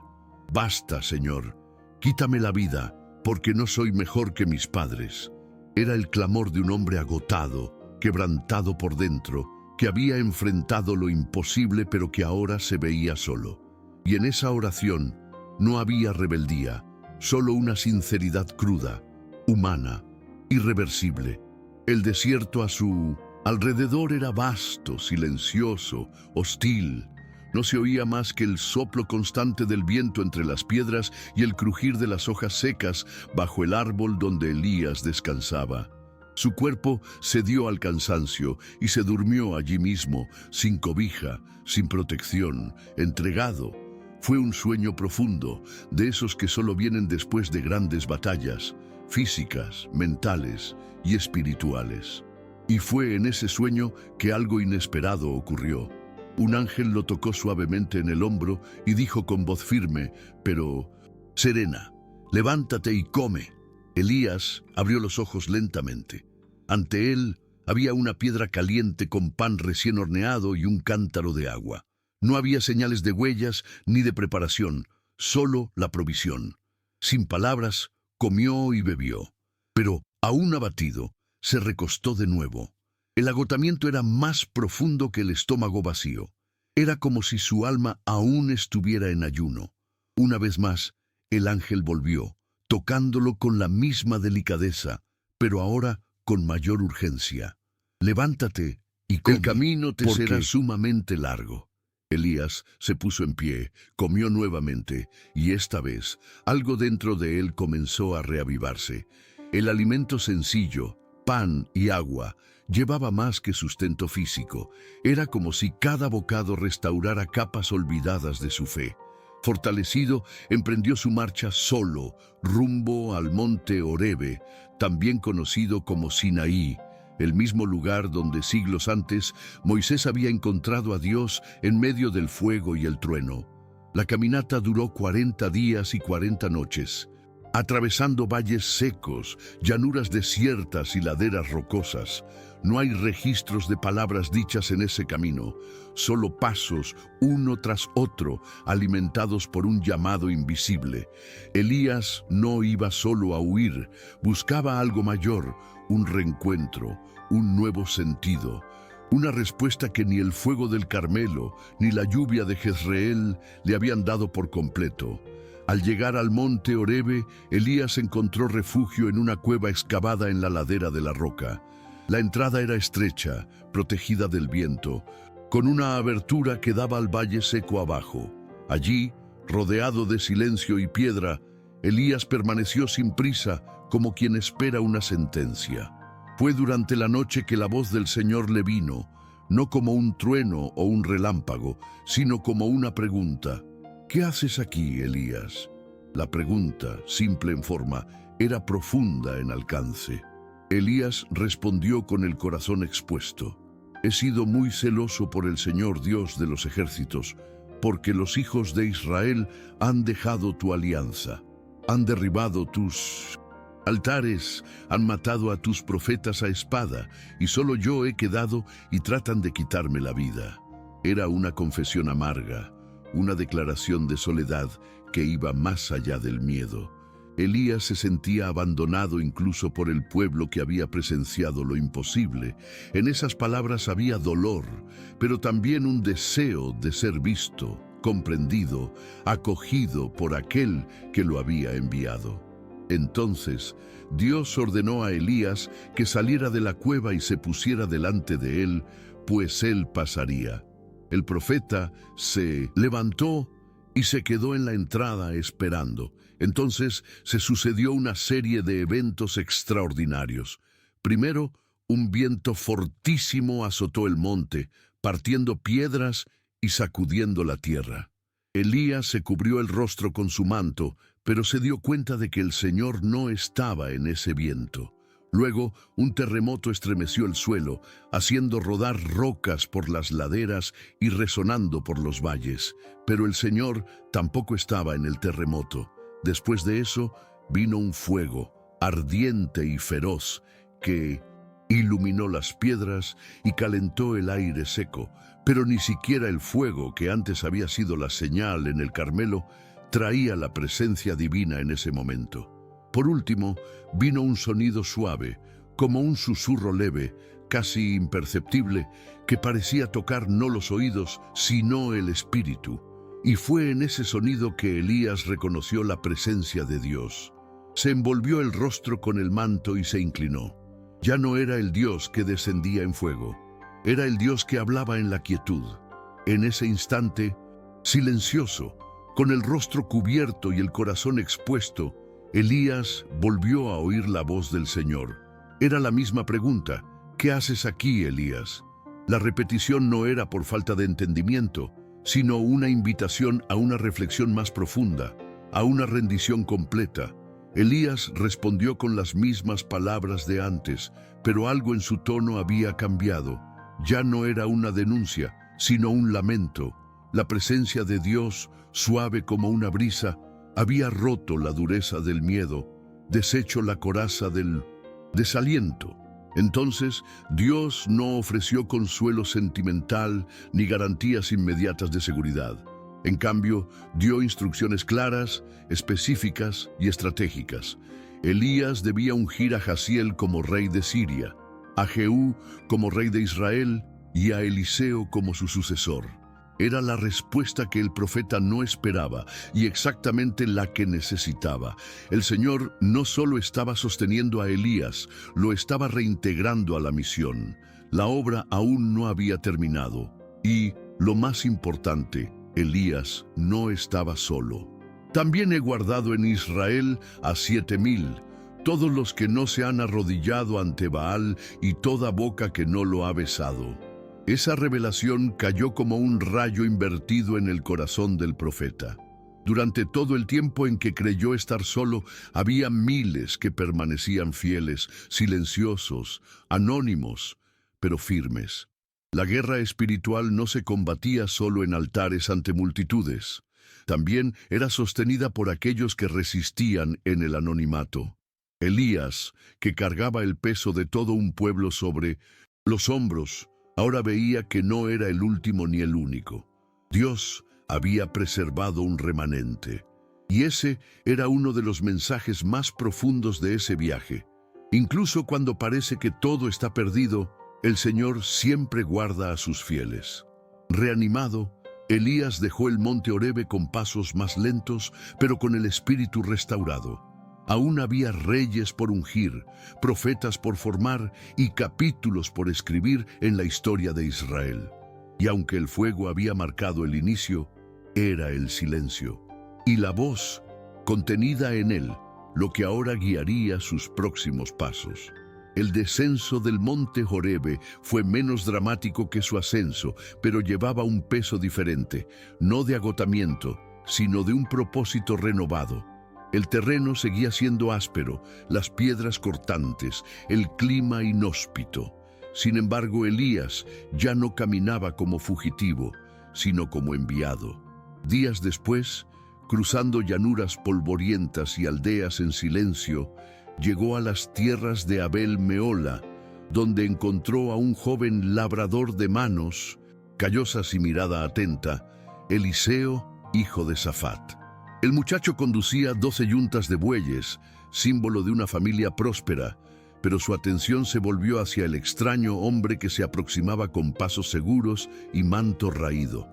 «Basta, Señor, quítame la vida, porque no soy mejor que mis padres». Era el clamor de un hombre agotado, quebrantado por dentro, que había enfrentado lo imposible pero que ahora se veía solo. Y en esa oración no había rebeldía, solo una sinceridad cruda, humana, irreversible. El desierto a su alrededor era vasto, silencioso, hostil. No se oía más que el soplo constante del viento entre las piedras y el crujir de las hojas secas bajo el árbol donde Elías descansaba. Su cuerpo cedió al cansancio y se durmió allí mismo, sin cobija, sin protección, entregado. Fue un sueño profundo, de esos que solo vienen después de grandes batallas, físicas, mentales y espirituales. Y fue en ese sueño que algo inesperado ocurrió. Un ángel lo tocó suavemente en el hombro y dijo con voz firme, pero serena: «Levántate y come». Elías abrió los ojos lentamente. Ante él había una piedra caliente con pan recién horneado y un cántaro de agua. No había señales de huellas ni de preparación, solo la provisión. Sin palabras, comió y bebió. Pero, aún abatido, se recostó de nuevo. El agotamiento era más profundo que el estómago vacío. Era como si su alma aún estuviera en ayuno. Una vez más, el ángel volvió, tocándolo con la misma delicadeza, pero ahora con mayor urgencia. Levántate y come. El camino te será sumamente largo. Elías se puso en pie, comió nuevamente, y esta vez algo dentro de él comenzó a reavivarse. El alimento sencillo, pan y agua, llevaba más que sustento físico. Era como si cada bocado restaurara capas olvidadas de su fe. Fortalecido, emprendió su marcha solo, rumbo al monte Horebe, también conocido como Sinaí, el mismo lugar donde siglos antes Moisés había encontrado a Dios en medio del fuego y el trueno. La caminata duró 40 días y 40 noches, atravesando valles secos, llanuras desiertas y laderas rocosas. No hay registros de palabras dichas en ese camino, solo pasos uno tras otro, alimentados por un llamado invisible. Elías no iba solo a huir, buscaba algo mayor, un reencuentro, un nuevo sentido, una respuesta que ni el fuego del Carmelo ni la lluvia de Jezreel le habían dado por completo. Al llegar al monte Horebe, Elías encontró refugio en una cueva excavada en la ladera de la roca. La entrada era estrecha, protegida del viento, con una abertura que daba al valle seco abajo. Allí, rodeado de silencio y piedra, Elías permaneció sin prisa, como quien espera una sentencia. Fue durante la noche que la voz del Señor le vino, no como un trueno o un relámpago, sino como una pregunta. ¿Qué haces aquí, Elías? La pregunta, simple en forma, era profunda en alcance. Elías respondió con el corazón expuesto. He sido muy celoso por el Señor Dios de los ejércitos, porque los hijos de Israel han dejado tu alianza, han derribado tus altares, han matado a tus profetas a espada, y solo yo he quedado y tratan de quitarme la vida. Era una confesión amarga, una declaración de soledad que iba más allá del miedo. Elías se sentía abandonado incluso por el pueblo que había presenciado lo imposible. En esas palabras había dolor, pero también un deseo de ser visto, comprendido, acogido por aquel que lo había enviado. Entonces, Dios ordenó a Elías que saliera de la cueva y se pusiera delante de él, pues él pasaría. El profeta se levantó y se quedó en la entrada esperando. Entonces se sucedió una serie de eventos extraordinarios. Primero, un viento fortísimo azotó el monte, partiendo piedras y sacudiendo la tierra. Elías se cubrió el rostro con su manto, pero se dio cuenta de que el Señor no estaba en ese viento. Luego, un terremoto estremeció el suelo, haciendo rodar rocas por las laderas y resonando por los valles. Pero el Señor tampoco estaba en el terremoto. Después de eso, vino un fuego, ardiente y feroz, que iluminó las piedras y calentó el aire seco. Pero ni siquiera el fuego, que antes había sido la señal en el Carmelo, traía la presencia divina en ese momento. Por último, vino un sonido suave, como un susurro leve, casi imperceptible, que parecía tocar no los oídos, sino el espíritu. Y fue en ese sonido que Elías reconoció la presencia de Dios. Se envolvió el rostro con el manto y se inclinó. Ya no era el Dios que descendía en fuego, era el Dios que hablaba en la quietud. En ese instante, silencioso, con el rostro cubierto y el corazón expuesto, Elías volvió a oír la voz del Señor. Era la misma pregunta: ¿qué haces aquí, Elías? La repetición no era por falta de entendimiento, sino una invitación a una reflexión más profunda, a una rendición completa. Elías respondió con las mismas palabras de antes, pero algo en su tono había cambiado. Ya no era una denuncia, sino un lamento. La presencia de Dios, suave como una brisa, había roto la dureza del miedo, deshecho la coraza del desaliento. Entonces, Dios no ofreció consuelo sentimental ni garantías inmediatas de seguridad. En cambio, dio instrucciones claras, específicas y estratégicas. Elías debía ungir a Jaziel como rey de Siria, a Jehú como rey de Israel y a Eliseo como su sucesor. Era la respuesta que el profeta no esperaba y exactamente la que necesitaba. El Señor no solo estaba sosteniendo a Elías, lo estaba reintegrando a la misión. La obra aún no había terminado. Y, lo más importante, Elías no estaba solo. También he guardado en Israel a 7,000, todos los que no se han arrodillado ante Baal y toda boca que no lo ha besado. Esa revelación cayó como un rayo invertido en el corazón del profeta. Durante todo el tiempo en que creyó estar solo, había miles que permanecían fieles, silenciosos, anónimos, pero firmes. La guerra espiritual no se combatía solo en altares ante multitudes. También era sostenida por aquellos que resistían en el anonimato. Elías, que cargaba el peso de todo un pueblo sobre los hombros, ahora veía que no era el último ni el único. Dios había preservado un remanente. Y ese era uno de los mensajes más profundos de ese viaje. Incluso cuando parece que todo está perdido, el Señor siempre guarda a sus fieles. Reanimado, Elías dejó el monte Horebe con pasos más lentos, pero con el espíritu restaurado. Aún había reyes por ungir, profetas por formar y capítulos por escribir en la historia de Israel. Y aunque el fuego había marcado el inicio, era el silencio. Y la voz, contenida en él, lo que ahora guiaría sus próximos pasos. El descenso del monte Horebe fue menos dramático que su ascenso, pero llevaba un peso diferente, no de agotamiento, sino de un propósito renovado. El terreno seguía siendo áspero, las piedras cortantes, el clima inhóspito. Sin embargo, Elías ya no caminaba como fugitivo, sino como enviado. Días después, cruzando llanuras polvorientas y aldeas en silencio, llegó a las tierras de Abel Mehola, donde encontró a un joven labrador de manos, callosas y mirada atenta, Eliseo, hijo de Safat. El muchacho conducía 12 yuntas de bueyes, símbolo de una familia próspera, pero su atención se volvió hacia el extraño hombre que se aproximaba con pasos seguros y manto raído.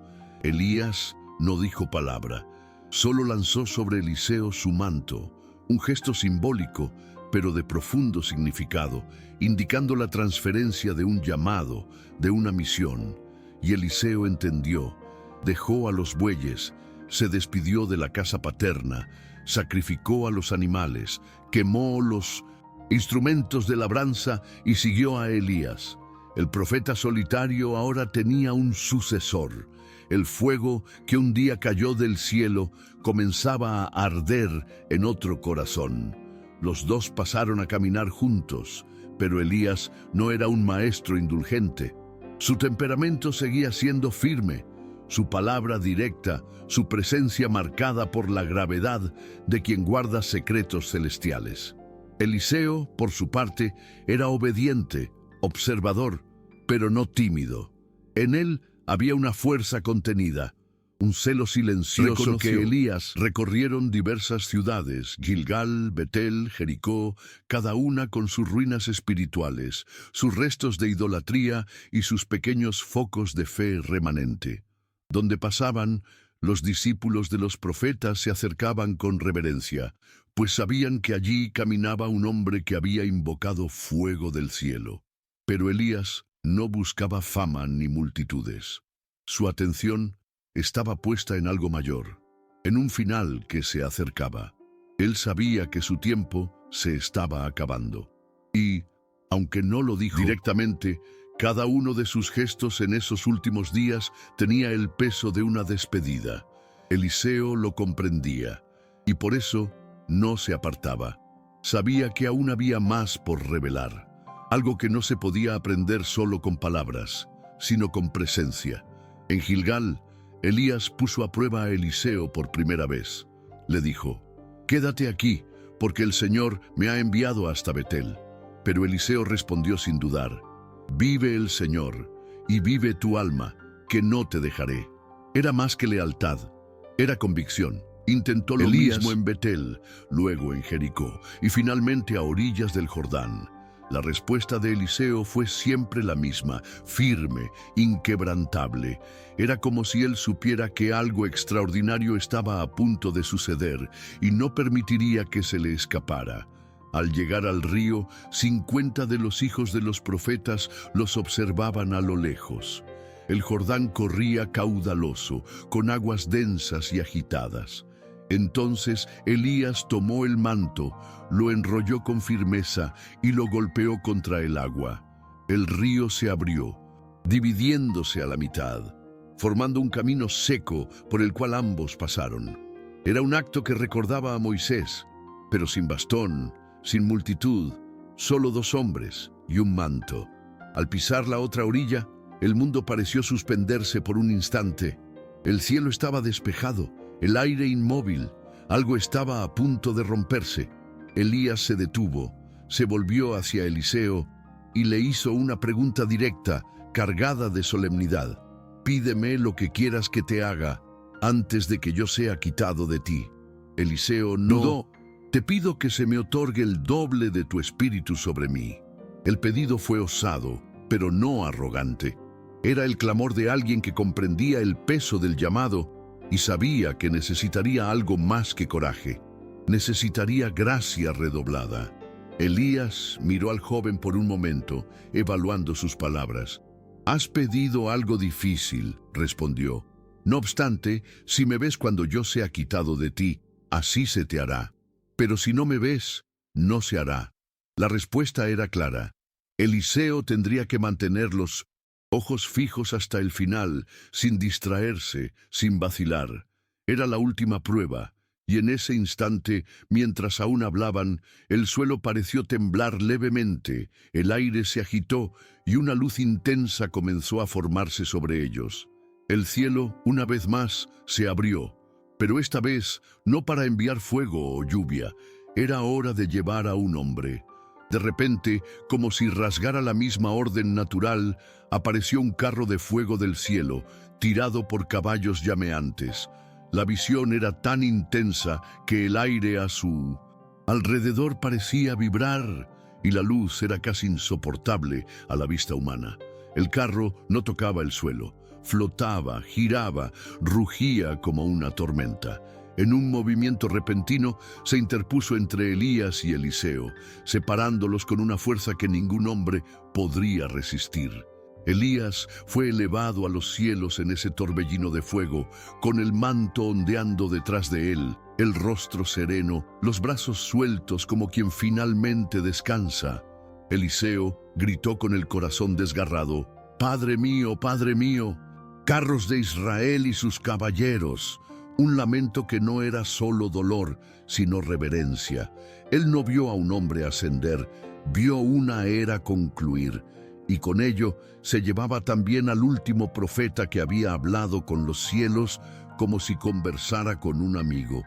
Elías no dijo palabra, solo lanzó sobre Eliseo su manto, un gesto simbólico, pero de profundo significado, indicando la transferencia de un llamado, de una misión. Y Eliseo entendió, dejó a los bueyes, se despidió de la casa paterna, sacrificó a los animales, quemó los instrumentos de labranza y siguió a Elías. El profeta solitario ahora tenía un sucesor. El fuego que un día cayó del cielo comenzaba a arder en otro corazón. Los dos pasaron a caminar juntos, pero Elías no era un maestro indulgente. Su temperamento seguía siendo firme, su palabra directa, su presencia marcada por la gravedad de quien guarda secretos celestiales. Eliseo, por su parte, era obediente, observador, pero no tímido. En él había una fuerza contenida, un celo silencioso que Elías recorrieron diversas ciudades, Gilgal, Betel, Jericó, cada una con sus ruinas espirituales, sus restos de idolatría y sus pequeños focos de fe remanente. Donde pasaban, los discípulos de los profetas se acercaban con reverencia, pues sabían que allí caminaba un hombre que había invocado fuego del cielo. Pero Elías no buscaba fama ni multitudes. Su atención estaba puesta en algo mayor, en un final que se acercaba. Él sabía que su tiempo se estaba acabando. Y, aunque no lo dijo directamente, cada uno de sus gestos en esos últimos días tenía el peso de una despedida. Eliseo lo comprendía, y por eso no se apartaba. Sabía que aún había más por revelar, algo que no se podía aprender solo con palabras, sino con presencia. En Gilgal, Elías puso a prueba a Eliseo por primera vez. Le dijo, «Quédate aquí, porque el Señor me ha enviado hasta Betel». Pero Eliseo respondió sin dudar, «Vive el Señor, y vive tu alma, que no te dejaré». Era más que lealtad, era convicción. Intentó lo mismo en Betel, luego en Jericó, y finalmente a orillas del Jordán. La respuesta de Eliseo fue siempre la misma, firme, inquebrantable. Era como si él supiera que algo extraordinario estaba a punto de suceder y no permitiría que se le escapara. Al llegar al río, 50 de los hijos de los profetas los observaban a lo lejos. El Jordán corría caudaloso, con aguas densas y agitadas. Entonces Elías tomó el manto, lo enrolló con firmeza y lo golpeó contra el agua. El río se abrió, dividiéndose a la mitad, formando un camino seco por el cual ambos pasaron. Era un acto que recordaba a Moisés, pero sin bastón, sin multitud, solo 2 hombres y un manto. Al pisar la otra orilla, el mundo pareció suspenderse por un instante. El cielo estaba despejado, el aire inmóvil, algo estaba a punto de romperse. Elías se detuvo, se volvió hacia Eliseo y le hizo una pregunta directa, cargada de solemnidad. «Pídeme lo que quieras que te haga, antes de que yo sea quitado de ti». Eliseo no dudó. «Te pido que se me otorgue el doble de tu espíritu sobre mí». El pedido fue osado, pero no arrogante. Era el clamor de alguien que comprendía el peso del llamado y sabía que necesitaría algo más que coraje. Necesitaría gracia redoblada. Elías miró al joven por un momento, evaluando sus palabras. «Has pedido algo difícil», respondió. «No obstante, si me ves cuando yo sea quitado de ti, así se te hará. Pero si no me ves, no se hará». La respuesta era clara. Eliseo tendría que mantener los ojos fijos hasta el final, sin distraerse, sin vacilar. Era la última prueba, y en ese instante, mientras aún hablaban, el suelo pareció temblar levemente, el aire se agitó y una luz intensa comenzó a formarse sobre ellos. El cielo, una vez más, se abrió, pero esta vez no para enviar fuego o lluvia, era hora de llevar a un hombre. De repente, como si rasgara la misma orden natural, apareció un carro de fuego del cielo, tirado por caballos llameantes. La visión era tan intensa que el aire a su alrededor parecía vibrar y la luz era casi insoportable a la vista humana. El carro no tocaba el suelo, flotaba, giraba, rugía como una tormenta. En un movimiento repentino se interpuso entre Elías y Eliseo, separándolos con una fuerza que ningún hombre podría resistir. Elías fue elevado a los cielos en ese torbellino de fuego, con el manto ondeando detrás de él, el rostro sereno, los brazos sueltos como quien finalmente descansa. Eliseo gritó con el corazón desgarrado: «Padre mío, carros de Israel y sus caballeros». Un lamento que no era solo dolor, sino reverencia. Él no vio a un hombre ascender, vio una era concluir, y con ello se llevaba también al último profeta que había hablado con los cielos como si conversara con un amigo.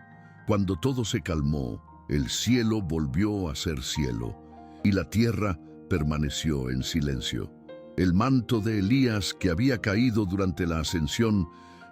Cuando todo se calmó, el cielo volvió a ser cielo, y la tierra permaneció en silencio. El manto de Elías, que había caído durante la ascensión,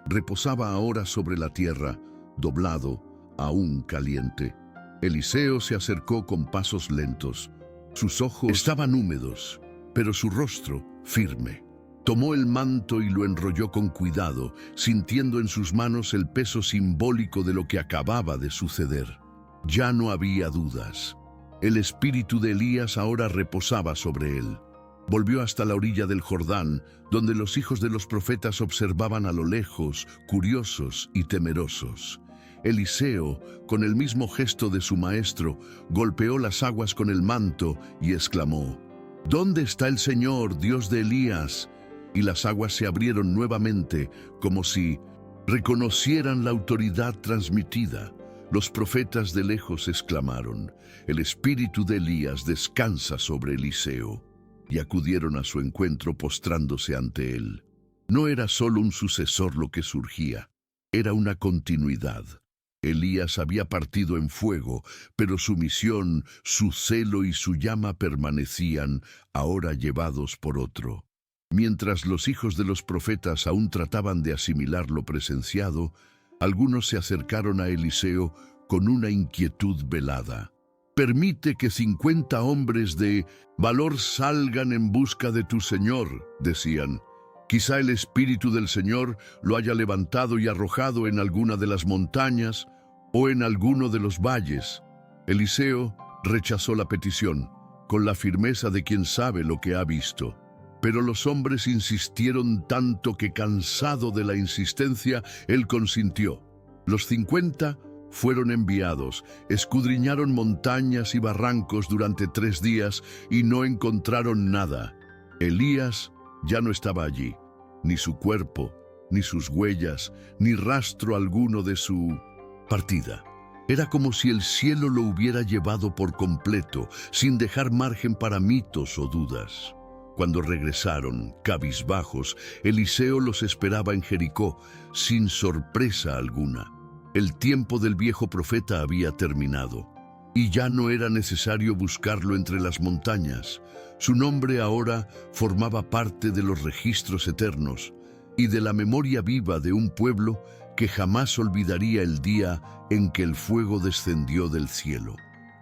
reposaba ahora sobre la tierra, doblado, aún caliente. Eliseo se acercó con pasos lentos. Sus ojos estaban húmedos, pero su rostro firme. Tomó el manto y lo enrolló con cuidado, sintiendo en sus manos el peso simbólico de lo que acababa de suceder. Ya no había dudas. El espíritu de Elías ahora reposaba sobre él. Volvió hasta la orilla del Jordán, donde los hijos de los profetas observaban a lo lejos, curiosos y temerosos. Eliseo, con el mismo gesto de su maestro, golpeó las aguas con el manto y exclamó: «¿Dónde está el Señor, Dios de Elías?». Y las aguas se abrieron nuevamente, como si reconocieran la autoridad transmitida. Los profetas de lejos exclamaron: «El espíritu de Elías descansa sobre Eliseo». Y acudieron a su encuentro postrándose ante él. No era solo un sucesor lo que surgía, era una continuidad. Elías había partido en fuego, pero su misión, su celo y su llama permanecían, ahora llevados por otro. Mientras los hijos de los profetas aún trataban de asimilar lo presenciado, algunos se acercaron a Eliseo con una inquietud velada. Permite que 50 hombres de valor salgan en busca de tu Señor, decían. Quizá el Espíritu del Señor lo haya levantado y arrojado en alguna de las montañas o en alguno de los valles. Eliseo rechazó la petición, con la firmeza de quien sabe lo que ha visto. Pero los hombres insistieron tanto que, cansado de la insistencia, él consintió. Los 50 fueron enviados, escudriñaron montañas y barrancos durante 3 días y no encontraron nada. Elías ya no estaba allí, ni su cuerpo, ni sus huellas, ni rastro alguno de su partida. Era como si el cielo lo hubiera llevado por completo, sin dejar margen para mitos o dudas. Cuando regresaron, cabizbajos, Eliseo los esperaba en Jericó, sin sorpresa alguna. El tiempo del viejo profeta había terminado, y ya no era necesario buscarlo entre las montañas. Su nombre ahora formaba parte de los registros eternos y de la memoria viva de un pueblo que jamás olvidaría el día en que el fuego descendió del cielo.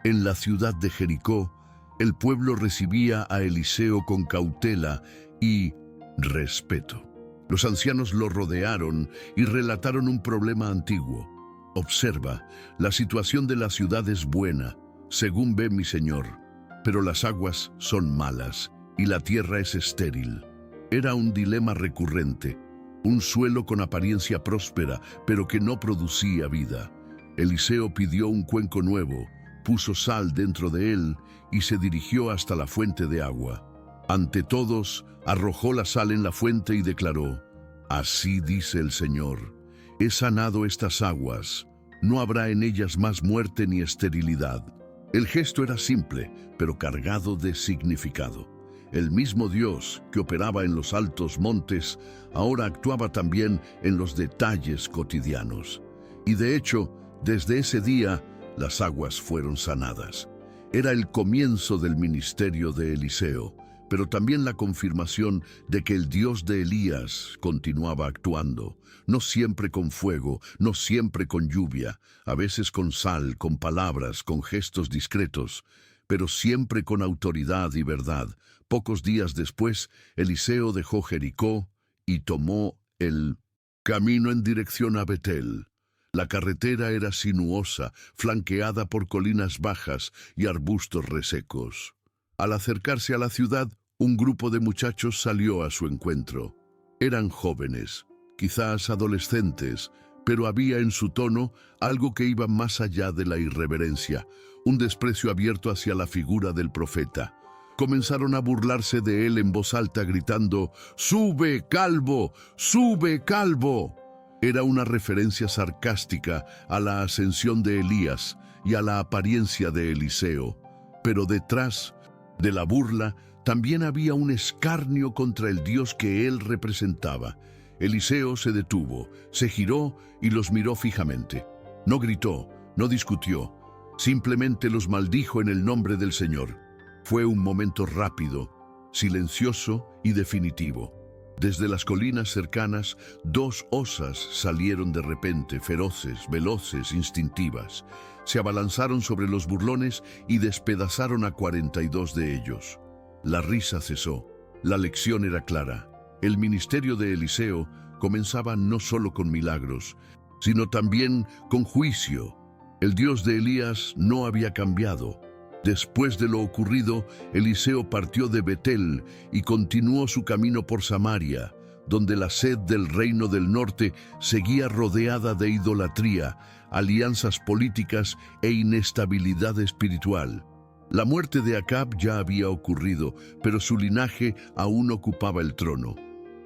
En la ciudad de Jericó, el pueblo recibía a Eliseo con cautela y respeto. Los ancianos lo rodearon y relataron un problema antiguo. Observa, la situación de la ciudad es buena, según ve mi señor, pero las aguas son malas y la tierra es estéril. Era un dilema recurrente, un suelo con apariencia próspera, pero que no producía vida. Eliseo pidió un cuenco nuevo, puso sal dentro de él y se dirigió hasta la fuente de agua. Ante todos, arrojó la sal en la fuente y declaró: «Así dice el Señor, he sanado estas aguas, no habrá en ellas más muerte ni esterilidad». El gesto era simple, pero cargado de significado. El mismo Dios que operaba en los altos montes, ahora actuaba también en los detalles cotidianos. Y de hecho, desde ese día, las aguas fueron sanadas. Era el comienzo del ministerio de Eliseo, pero también la confirmación de que el Dios de Elías continuaba actuando, no siempre con fuego, no siempre con lluvia, a veces con sal, con palabras, con gestos discretos, pero siempre con autoridad y verdad. Pocos días después, Eliseo dejó Jericó y tomó el camino en dirección a Betel. La carretera era sinuosa, flanqueada por colinas bajas y arbustos resecos. Al acercarse a la ciudad, un grupo de muchachos salió a su encuentro. Eran jóvenes, quizás adolescentes, pero había en su tono algo que iba más allá de la irreverencia, un desprecio abierto hacia la figura del profeta. Comenzaron a burlarse de él en voz alta, gritando: «¡Sube, calvo! ¡Sube, calvo!». Era una referencia sarcástica a la ascensión de Elías y a la apariencia de Eliseo. Pero detrás de la burla también había un escarnio contra el Dios que él representaba. Eliseo se detuvo, se giró y los miró fijamente. No gritó, no discutió, simplemente los maldijo en el nombre del Señor. Fue un momento rápido, silencioso y definitivo. Desde las colinas cercanas, 2 osas salieron de repente, feroces, veloces, instintivas. Se abalanzaron sobre los burlones y despedazaron a 42 de ellos. La risa cesó. La lección era clara. El ministerio de Eliseo comenzaba no solo con milagros, sino también con juicio. El Dios de Elías no había cambiado. Después de lo ocurrido, Eliseo partió de Betel y continuó su camino por Samaria, donde la sed del reino del norte seguía rodeada de idolatría, alianzas políticas e inestabilidad espiritual. La muerte de Acab ya había ocurrido, pero su linaje aún ocupaba el trono.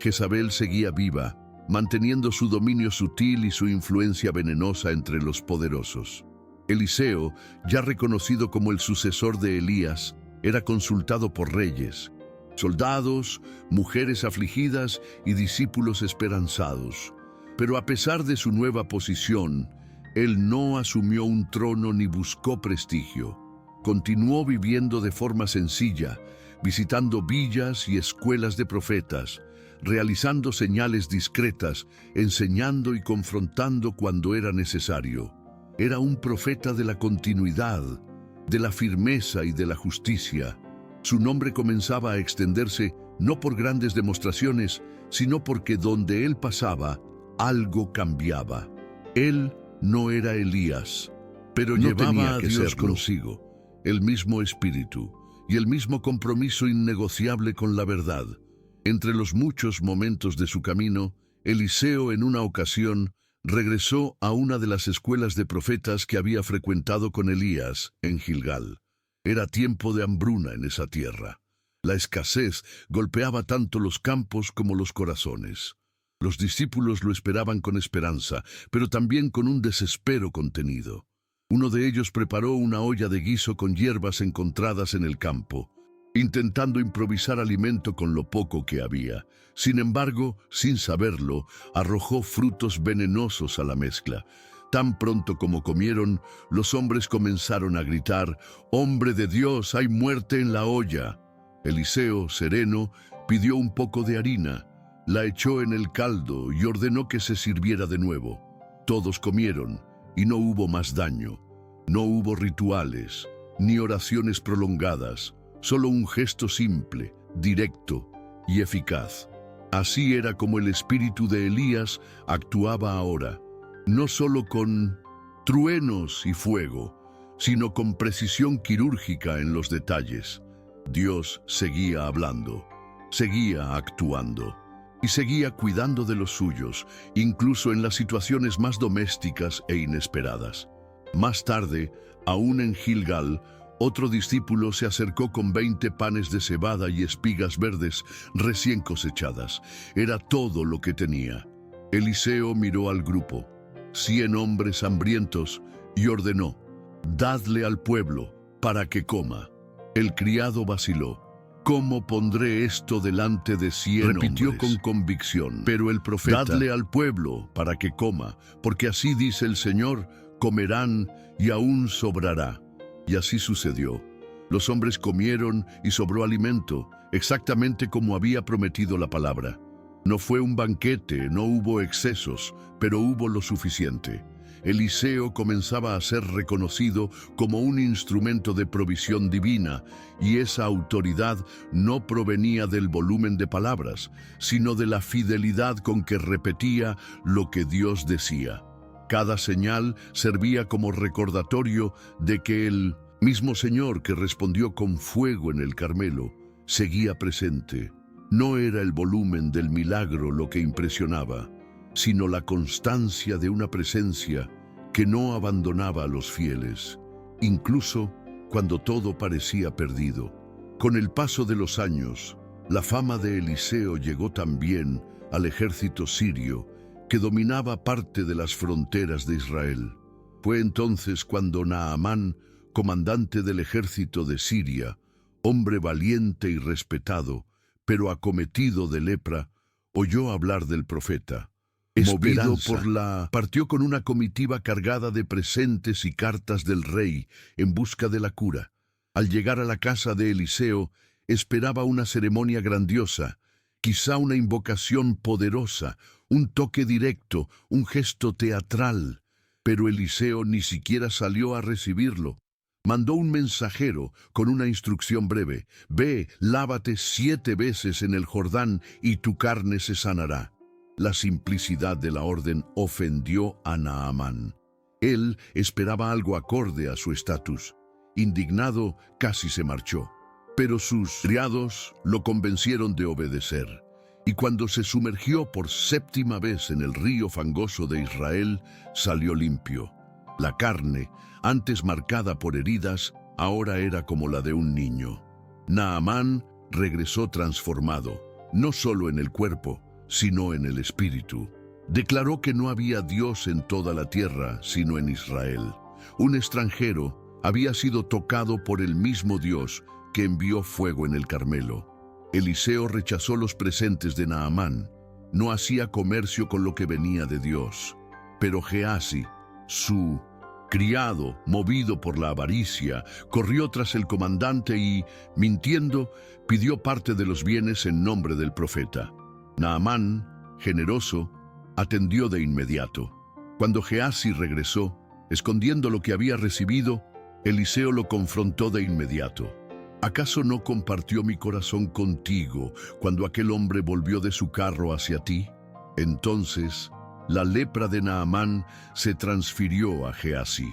Jezabel seguía viva, manteniendo su dominio sutil y su influencia venenosa entre los poderosos. Eliseo, ya reconocido como el sucesor de Elías, era consultado por reyes, soldados, mujeres afligidas y discípulos esperanzados. Pero a pesar de su nueva posición, él no asumió un trono ni buscó prestigio. Continuó viviendo de forma sencilla, visitando villas y escuelas de profetas, realizando señales discretas, enseñando y confrontando cuando era necesario. Era un profeta de la continuidad, de la firmeza y de la justicia. Su nombre comenzaba a extenderse no por grandes demostraciones, sino porque donde él pasaba, algo cambiaba. Él no era Elías, pero no llevaba a Dios consigo, el mismo espíritu y el mismo compromiso innegociable con la verdad. Entre los muchos momentos de su camino, Eliseo en una ocasión regresó a una de las escuelas de profetas que había frecuentado con Elías en Gilgal. Era tiempo de hambruna en esa tierra. La escasez golpeaba tanto los campos como los corazones. Los discípulos lo esperaban con esperanza, pero también con un desespero contenido. Uno de ellos preparó una olla de guiso con hierbas encontradas en el campo, intentando improvisar alimento con lo poco que había. Sin embargo, sin saberlo, arrojó frutos venenosos a la mezcla. Tan pronto como comieron, los hombres comenzaron a gritar: «¡Hombre de Dios, hay muerte en la olla!». Eliseo, sereno, pidió un poco de harina, la echó en el caldo y ordenó que se sirviera de nuevo. Todos comieron y no hubo más daño. No hubo rituales, ni oraciones prolongadas, solo un gesto simple, directo y eficaz. Así era como el espíritu de Elías actuaba ahora, no solo con truenos y fuego, sino con precisión quirúrgica en los detalles. Dios seguía hablando, seguía actuando y seguía cuidando de los suyos, incluso en las situaciones más domésticas e inesperadas. Más tarde, aún en Gilgal, otro discípulo se acercó con 20 panes de cebada y espigas verdes recién cosechadas. Era todo lo que tenía. Eliseo miró al grupo, 100 hombres hambrientos, y ordenó: «Dadle al pueblo para que coma». El criado vaciló. «¿Cómo pondré esto delante de 100 hombres?», repitió con convicción. Pero el profeta: «Dadle al pueblo para que coma, porque así dice el Señor, comerán y aún sobrará». Y así sucedió. Los hombres comieron y sobró alimento, exactamente como había prometido la palabra. No fue un banquete, no hubo excesos, pero hubo lo suficiente. Eliseo comenzaba a ser reconocido como un instrumento de provisión divina, y esa autoridad no provenía del volumen de palabras, sino de la fidelidad con que repetía lo que Dios decía. Cada señal servía como recordatorio de que el mismo Señor que respondió con fuego en el Carmelo seguía presente. No era el volumen del milagro lo que impresionaba, sino la constancia de una presencia que no abandonaba a los fieles, incluso cuando todo parecía perdido. Con el paso de los años, la fama de Eliseo llegó también al ejército sirio, que dominaba parte de las fronteras de Israel. Fue entonces cuando Naamán, comandante del ejército de Siria, hombre valiente y respetado, pero acometido de lepra, oyó hablar del profeta. Movido por partió con una comitiva cargada de presentes y cartas del rey en busca de la cura. Al llegar a la casa de Eliseo, esperaba una ceremonia grandiosa, quizá una invocación poderosa, un toque directo, un gesto teatral. Pero Eliseo ni siquiera salió a recibirlo. Mandó un mensajero con una instrucción breve: «Ve, lávate 7 veces en el Jordán y tu carne se sanará». La simplicidad de la orden ofendió a Naamán. Él esperaba algo acorde a su estatus. Indignado, casi se marchó. Pero sus criados lo convencieron de obedecer. Y cuando se sumergió por 7ª vez en el río fangoso de Israel, salió limpio. La carne, antes marcada por heridas, ahora era como la de un niño. Naamán regresó transformado, no solo en el cuerpo, sino en el espíritu. Declaró que no había Dios en toda la tierra, sino en Israel. Un extranjero había sido tocado por el mismo Dios que envió fuego en el Carmelo. Eliseo rechazó los presentes de Naamán. No hacía comercio con lo que venía de Dios. Pero Gehazi, su criado, movido por la avaricia, corrió tras el comandante y, mintiendo, pidió parte de los bienes en nombre del profeta. Naamán, generoso, atendió de inmediato. Cuando Gehazi regresó, escondiendo lo que había recibido, Eliseo lo confrontó de inmediato. ¿Acaso no compartió mi corazón contigo cuando aquel hombre volvió de su carro hacia ti? Entonces, la lepra de Naamán se transfirió a Gehazi.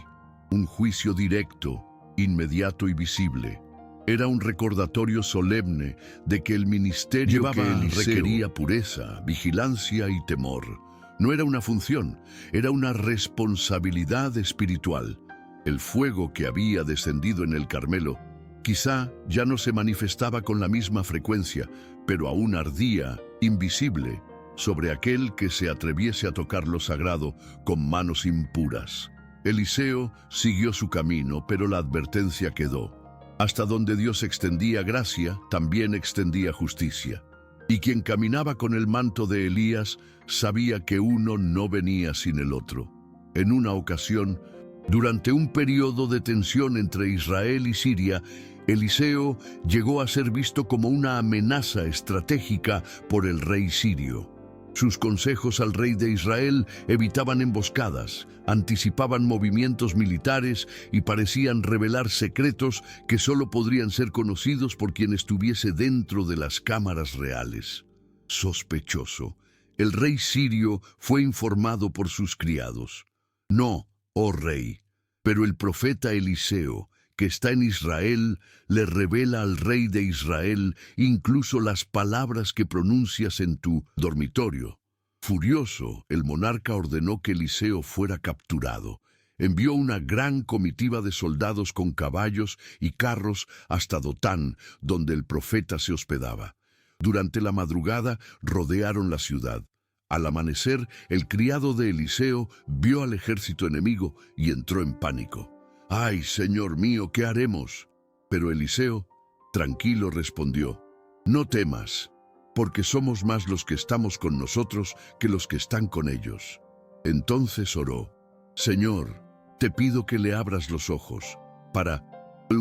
Un juicio directo, inmediato y visible. Era un recordatorio solemne de que el ministerio que Eliseo requería pureza, vigilancia y temor. No era una función, era una responsabilidad espiritual. El fuego que había descendido en el Carmelo quizá ya no se manifestaba con la misma frecuencia, pero aún ardía, invisible, sobre aquel que se atreviese a tocar lo sagrado con manos impuras. Eliseo siguió su camino, pero la advertencia quedó. Hasta donde Dios extendía gracia, también extendía justicia. Y quien caminaba con el manto de Elías sabía que uno no venía sin el otro. En una ocasión, durante un periodo de tensión entre Israel y Siria, Eliseo llegó a ser visto como una amenaza estratégica por el rey sirio. Sus consejos al rey de Israel evitaban emboscadas, anticipaban movimientos militares y parecían revelar secretos que solo podrían ser conocidos por quien estuviese dentro de las cámaras reales. Sospechoso, el rey sirio fue informado por sus criados. No, oh rey, pero el profeta Eliseo, que está en Israel, le revela al rey de Israel incluso las palabras que pronuncias en tu dormitorio. Furioso, el monarca ordenó que Eliseo fuera capturado. Envió una gran comitiva de soldados con caballos y carros hasta Dotán, donde el profeta se hospedaba. Durante la madrugada rodearon la ciudad. Al amanecer, el criado de Eliseo vio al ejército enemigo y entró en pánico. «¡Ay, señor mío, qué haremos!» Pero Eliseo, tranquilo, respondió: «No temas, porque somos más los que estamos con nosotros que los que están con ellos». Entonces oró: «Señor, te pido que le abras los ojos, para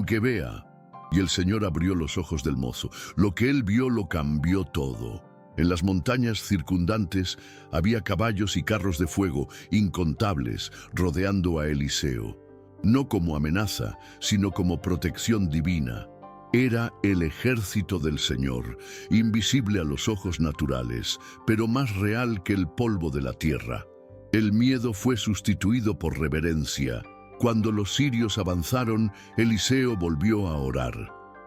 que vea». Y el Señor abrió los ojos del mozo. Lo que él vio lo cambió todo. En las montañas circundantes había caballos y carros de fuego incontables rodeando a Eliseo. No como amenaza, sino como protección divina. Era el ejército del Señor, invisible a los ojos naturales, pero más real que el polvo de la tierra. El miedo fue sustituido por reverencia. Cuando los sirios avanzaron, Eliseo volvió a orar: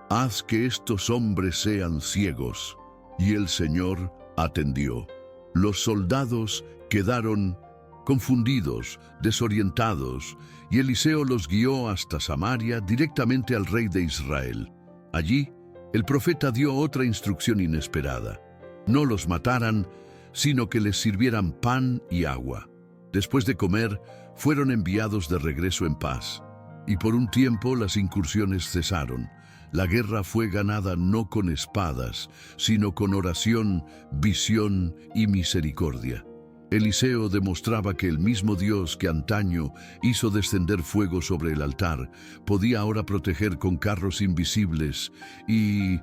«Haz que estos hombres sean ciegos». Y el Señor atendió. Los soldados quedaron confundidos, desorientados, y Eliseo los guió hasta Samaria, directamente al rey de Israel. Allí, el profeta dio otra instrucción inesperada: no los mataran, sino que les sirvieran pan y agua. Después de comer, fueron enviados de regreso en paz, y por un tiempo las incursiones cesaron. La guerra fue ganada no con espadas, sino con oración, visión y misericordia. Eliseo demostraba que el mismo Dios que antaño hizo descender fuego sobre el altar, podía ahora proteger con carros invisibles y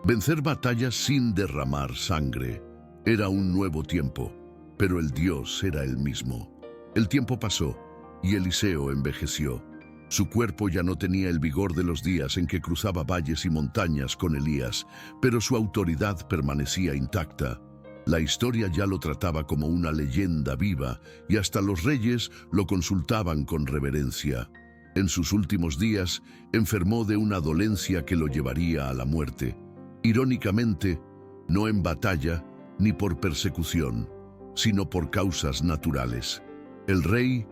vencer batallas sin derramar sangre. Era un nuevo tiempo, pero el Dios era el mismo. El tiempo pasó y Eliseo envejeció. Su cuerpo ya no tenía el vigor de los días en que cruzaba valles y montañas con Elías, pero su autoridad permanecía intacta. La historia ya lo trataba como una leyenda viva y hasta los reyes lo consultaban con reverencia. En sus últimos días enfermó de una dolencia que lo llevaría a la muerte. Irónicamente, no en batalla ni por persecución, sino por causas naturales. El rey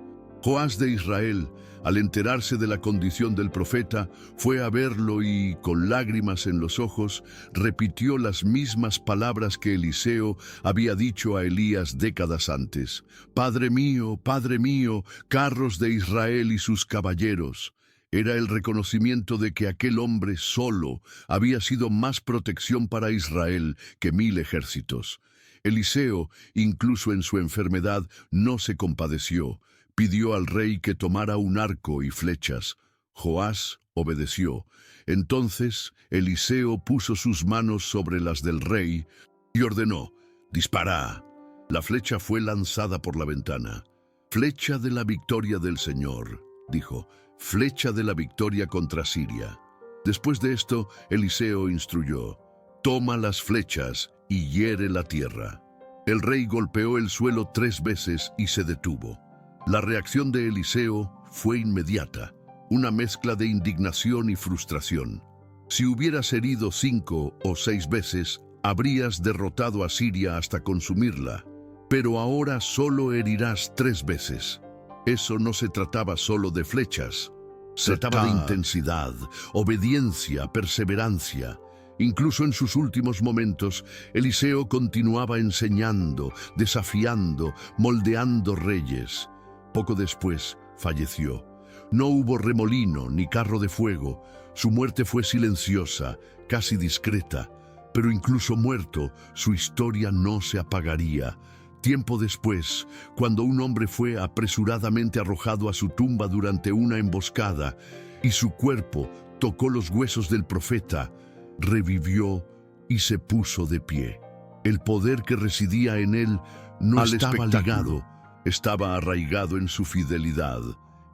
Joás de Israel, al enterarse de la condición del profeta, fue a verlo y, con lágrimas en los ojos, repitió las mismas palabras que Eliseo había dicho a Elías décadas antes: Padre mío, carros de Israel y sus caballeros». Era el reconocimiento de que aquel hombre solo había sido más protección para Israel que 1000 ejércitos. Eliseo, incluso en su enfermedad, no se compadeció. Pidió al rey que tomara un arco y flechas. Joás obedeció. Entonces Eliseo puso sus manos sobre las del rey y ordenó: «Dispara». La flecha fue lanzada por la ventana. «Flecha de la victoria del Señor», dijo. flecha de la victoria contra Siria. Después de esto, Eliseo instruyó: toma las flechas y hiere la tierra. El rey golpeó el suelo 3 veces y se detuvo. La reacción de Eliseo fue inmediata, una mezcla de indignación y frustración. Si hubieras herido 5 o 6 veces, habrías derrotado a Siria hasta consumirla, pero ahora solo herirás 3 veces. Eso no se trataba solo de flechas, se trataba de intensidad, obediencia, perseverancia. Incluso en sus últimos momentos, Eliseo continuaba enseñando, desafiando, moldeando reyes. Poco después, falleció. No hubo remolino ni carro de fuego. Su muerte fue silenciosa, casi discreta. Pero incluso muerto, su historia no se apagaría. Tiempo después, cuando un hombre fue apresuradamente arrojado a su tumba durante una emboscada y su cuerpo tocó los huesos del profeta, revivió y se puso de pie. El poder que residía en él no estaba ligado, estaba arraigado en su fidelidad.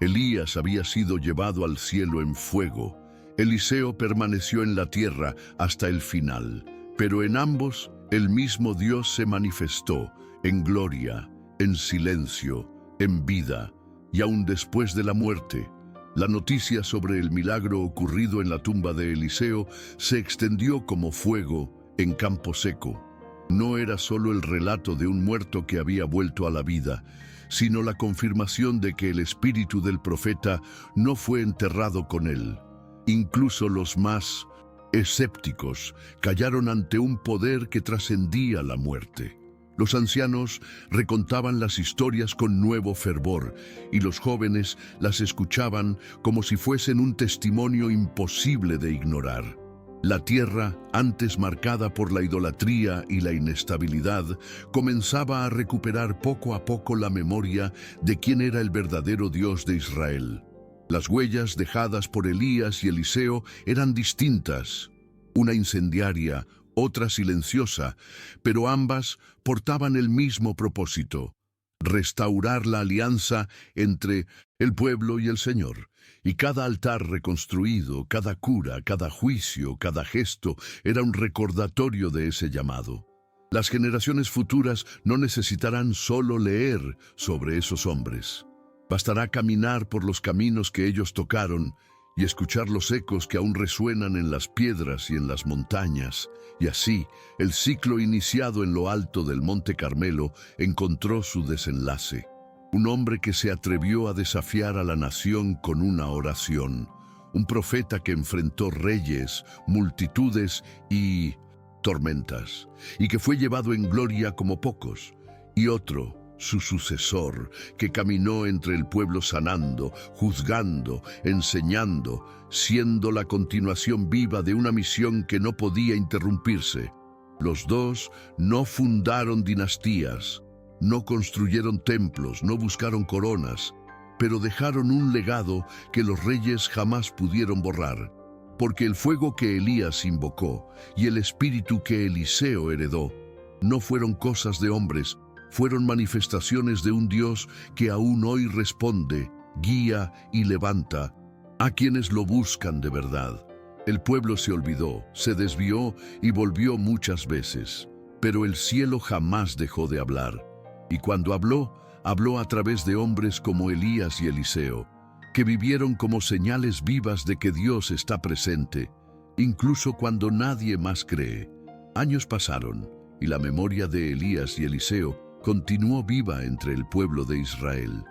Elías había sido llevado al cielo en fuego. Eliseo permaneció en la tierra hasta el final, pero en ambos el mismo Dios se manifestó, en gloria, en silencio, en vida, y aún después de la muerte. La noticia sobre el milagro ocurrido en la tumba de Eliseo se extendió como fuego en campo seco. No era solo el relato de un muerto que había vuelto a la vida, sino la confirmación de que el espíritu del profeta no fue enterrado con él. Incluso los más escépticos callaron ante un poder que trascendía la muerte. Los ancianos recontaban las historias con nuevo fervor y los jóvenes las escuchaban como si fuesen un testimonio imposible de ignorar. La tierra, antes marcada por la idolatría y la inestabilidad, comenzaba a recuperar poco a poco la memoria de quién era el verdadero Dios de Israel. Las huellas dejadas por Elías y Eliseo eran distintas, una incendiaria, otra silenciosa, pero ambas portaban el mismo propósito: restaurar la alianza entre el pueblo y el Señor. Y cada altar reconstruido, cada cura, cada juicio, cada gesto, era un recordatorio de ese llamado. Las generaciones futuras no necesitarán solo leer sobre esos hombres. Bastará caminar por los caminos que ellos tocaron y escuchar los ecos que aún resuenan en las piedras y en las montañas. Y así, el ciclo iniciado en lo alto del Monte Carmelo encontró su desenlace. Un hombre que se atrevió a desafiar a la nación con una oración. Un profeta que enfrentó reyes, multitudes y tormentas, y que fue llevado en gloria como pocos. Y otro, su sucesor, que caminó entre el pueblo sanando, juzgando, enseñando, siendo la continuación viva de una misión que no podía interrumpirse. Los dos no fundaron dinastías, no construyeron templos, no buscaron coronas, pero dejaron un legado que los reyes jamás pudieron borrar, porque el fuego que Elías invocó y el espíritu que Eliseo heredó no fueron cosas de hombres, fueron manifestaciones de un Dios que aún hoy responde, guía y levanta a quienes lo buscan de verdad. El pueblo se olvidó, se desvió y volvió muchas veces, pero el cielo jamás dejó de hablar. Y cuando habló, habló a través de hombres como Elías y Eliseo, que vivieron como señales vivas de que Dios está presente, incluso cuando nadie más cree. Años pasaron, y la memoria de Elías y Eliseo continuó viva entre el pueblo de Israel.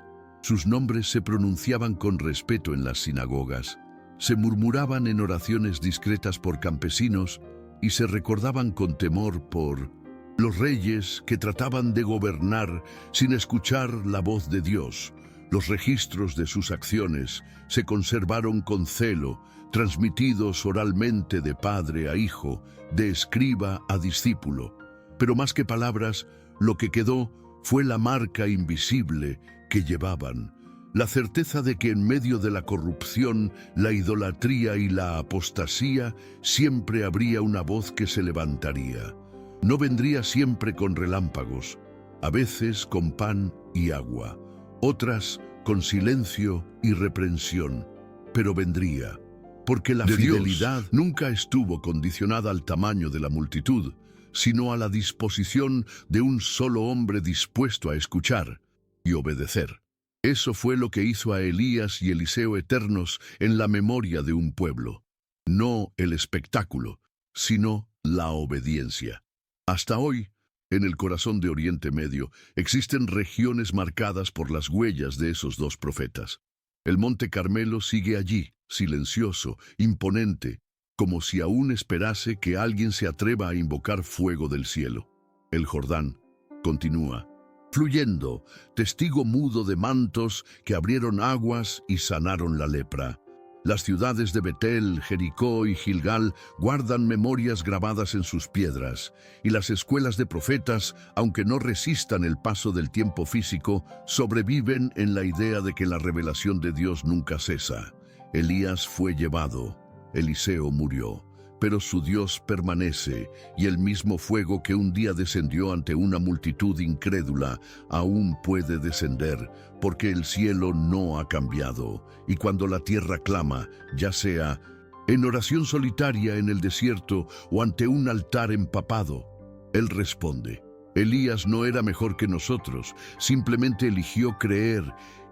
Sus nombres se pronunciaban con respeto en las sinagogas, se murmuraban en oraciones discretas por campesinos y se recordaban con temor por los reyes que trataban de gobernar sin escuchar la voz de Dios. Los registros de sus acciones se conservaron con celo, transmitidos oralmente de padre a hijo, de escriba a discípulo. Pero más que palabras, lo que quedó fue la marca invisible que llevaban, la certeza de que en medio de la corrupción, la idolatría y la apostasía, siempre habría una voz que se levantaría. No vendría siempre con relámpagos, a veces con pan y agua, otras con silencio y reprensión, pero vendría, porque la fidelidad nunca estuvo condicionada al tamaño de la multitud, sino a la disposición de un solo hombre dispuesto a escuchar y obedecer. Eso fue lo que hizo a Elías y Eliseo eternos en la memoria de un pueblo. No el espectáculo, sino la obediencia. Hasta hoy, en el corazón de Oriente Medio, existen regiones marcadas por las huellas de esos dos profetas. El Monte Carmelo sigue allí, silencioso, imponente, como si aún esperase que alguien se atreva a invocar fuego del cielo. El Jordán continúa, fluyendo, testigo mudo de mantos que abrieron aguas y sanaron la lepra. Las ciudades de Betel, Jericó y Gilgal guardan memorias grabadas en sus piedras, y las escuelas de profetas, aunque no resistan el paso del tiempo físico, sobreviven en la idea de que la revelación de Dios nunca cesa. Elías fue llevado, Eliseo murió, pero su Dios permanece, y el mismo fuego que un día descendió ante una multitud incrédula aún puede descender, porque el cielo no ha cambiado, y cuando la tierra clama, ya sea en oración solitaria en el desierto o ante un altar empapado, Él responde. Elías no era mejor que nosotros, simplemente eligió creer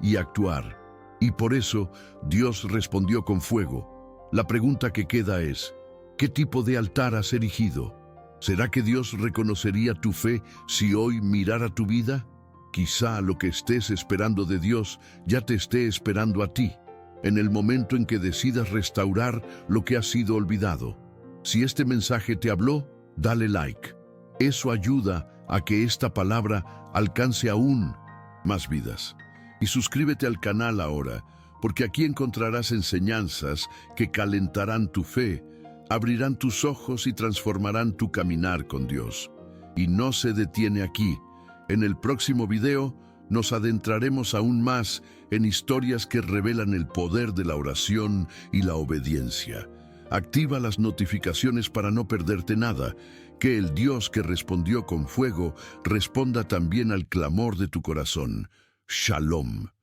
y actuar, y por eso Dios respondió con fuego. La pregunta que queda es, ¿qué tipo de altar has erigido? ¿Será que Dios reconocería tu fe si hoy mirara tu vida? Quizá lo que estés esperando de Dios ya te esté esperando a ti, en el momento en que decidas restaurar lo que ha sido olvidado. Si este mensaje te habló, dale like. Eso ayuda a que esta palabra alcance aún más vidas. Y suscríbete al canal ahora, porque aquí encontrarás enseñanzas que calentarán tu fe, abrirán tus ojos y transformarán tu caminar con Dios. Y no se detiene aquí. En el próximo video nos adentraremos aún más en historias que revelan el poder de la oración y la obediencia. Activa las notificaciones para no perderte nada. Que el Dios que respondió con fuego responda también al clamor de tu corazón. Shalom.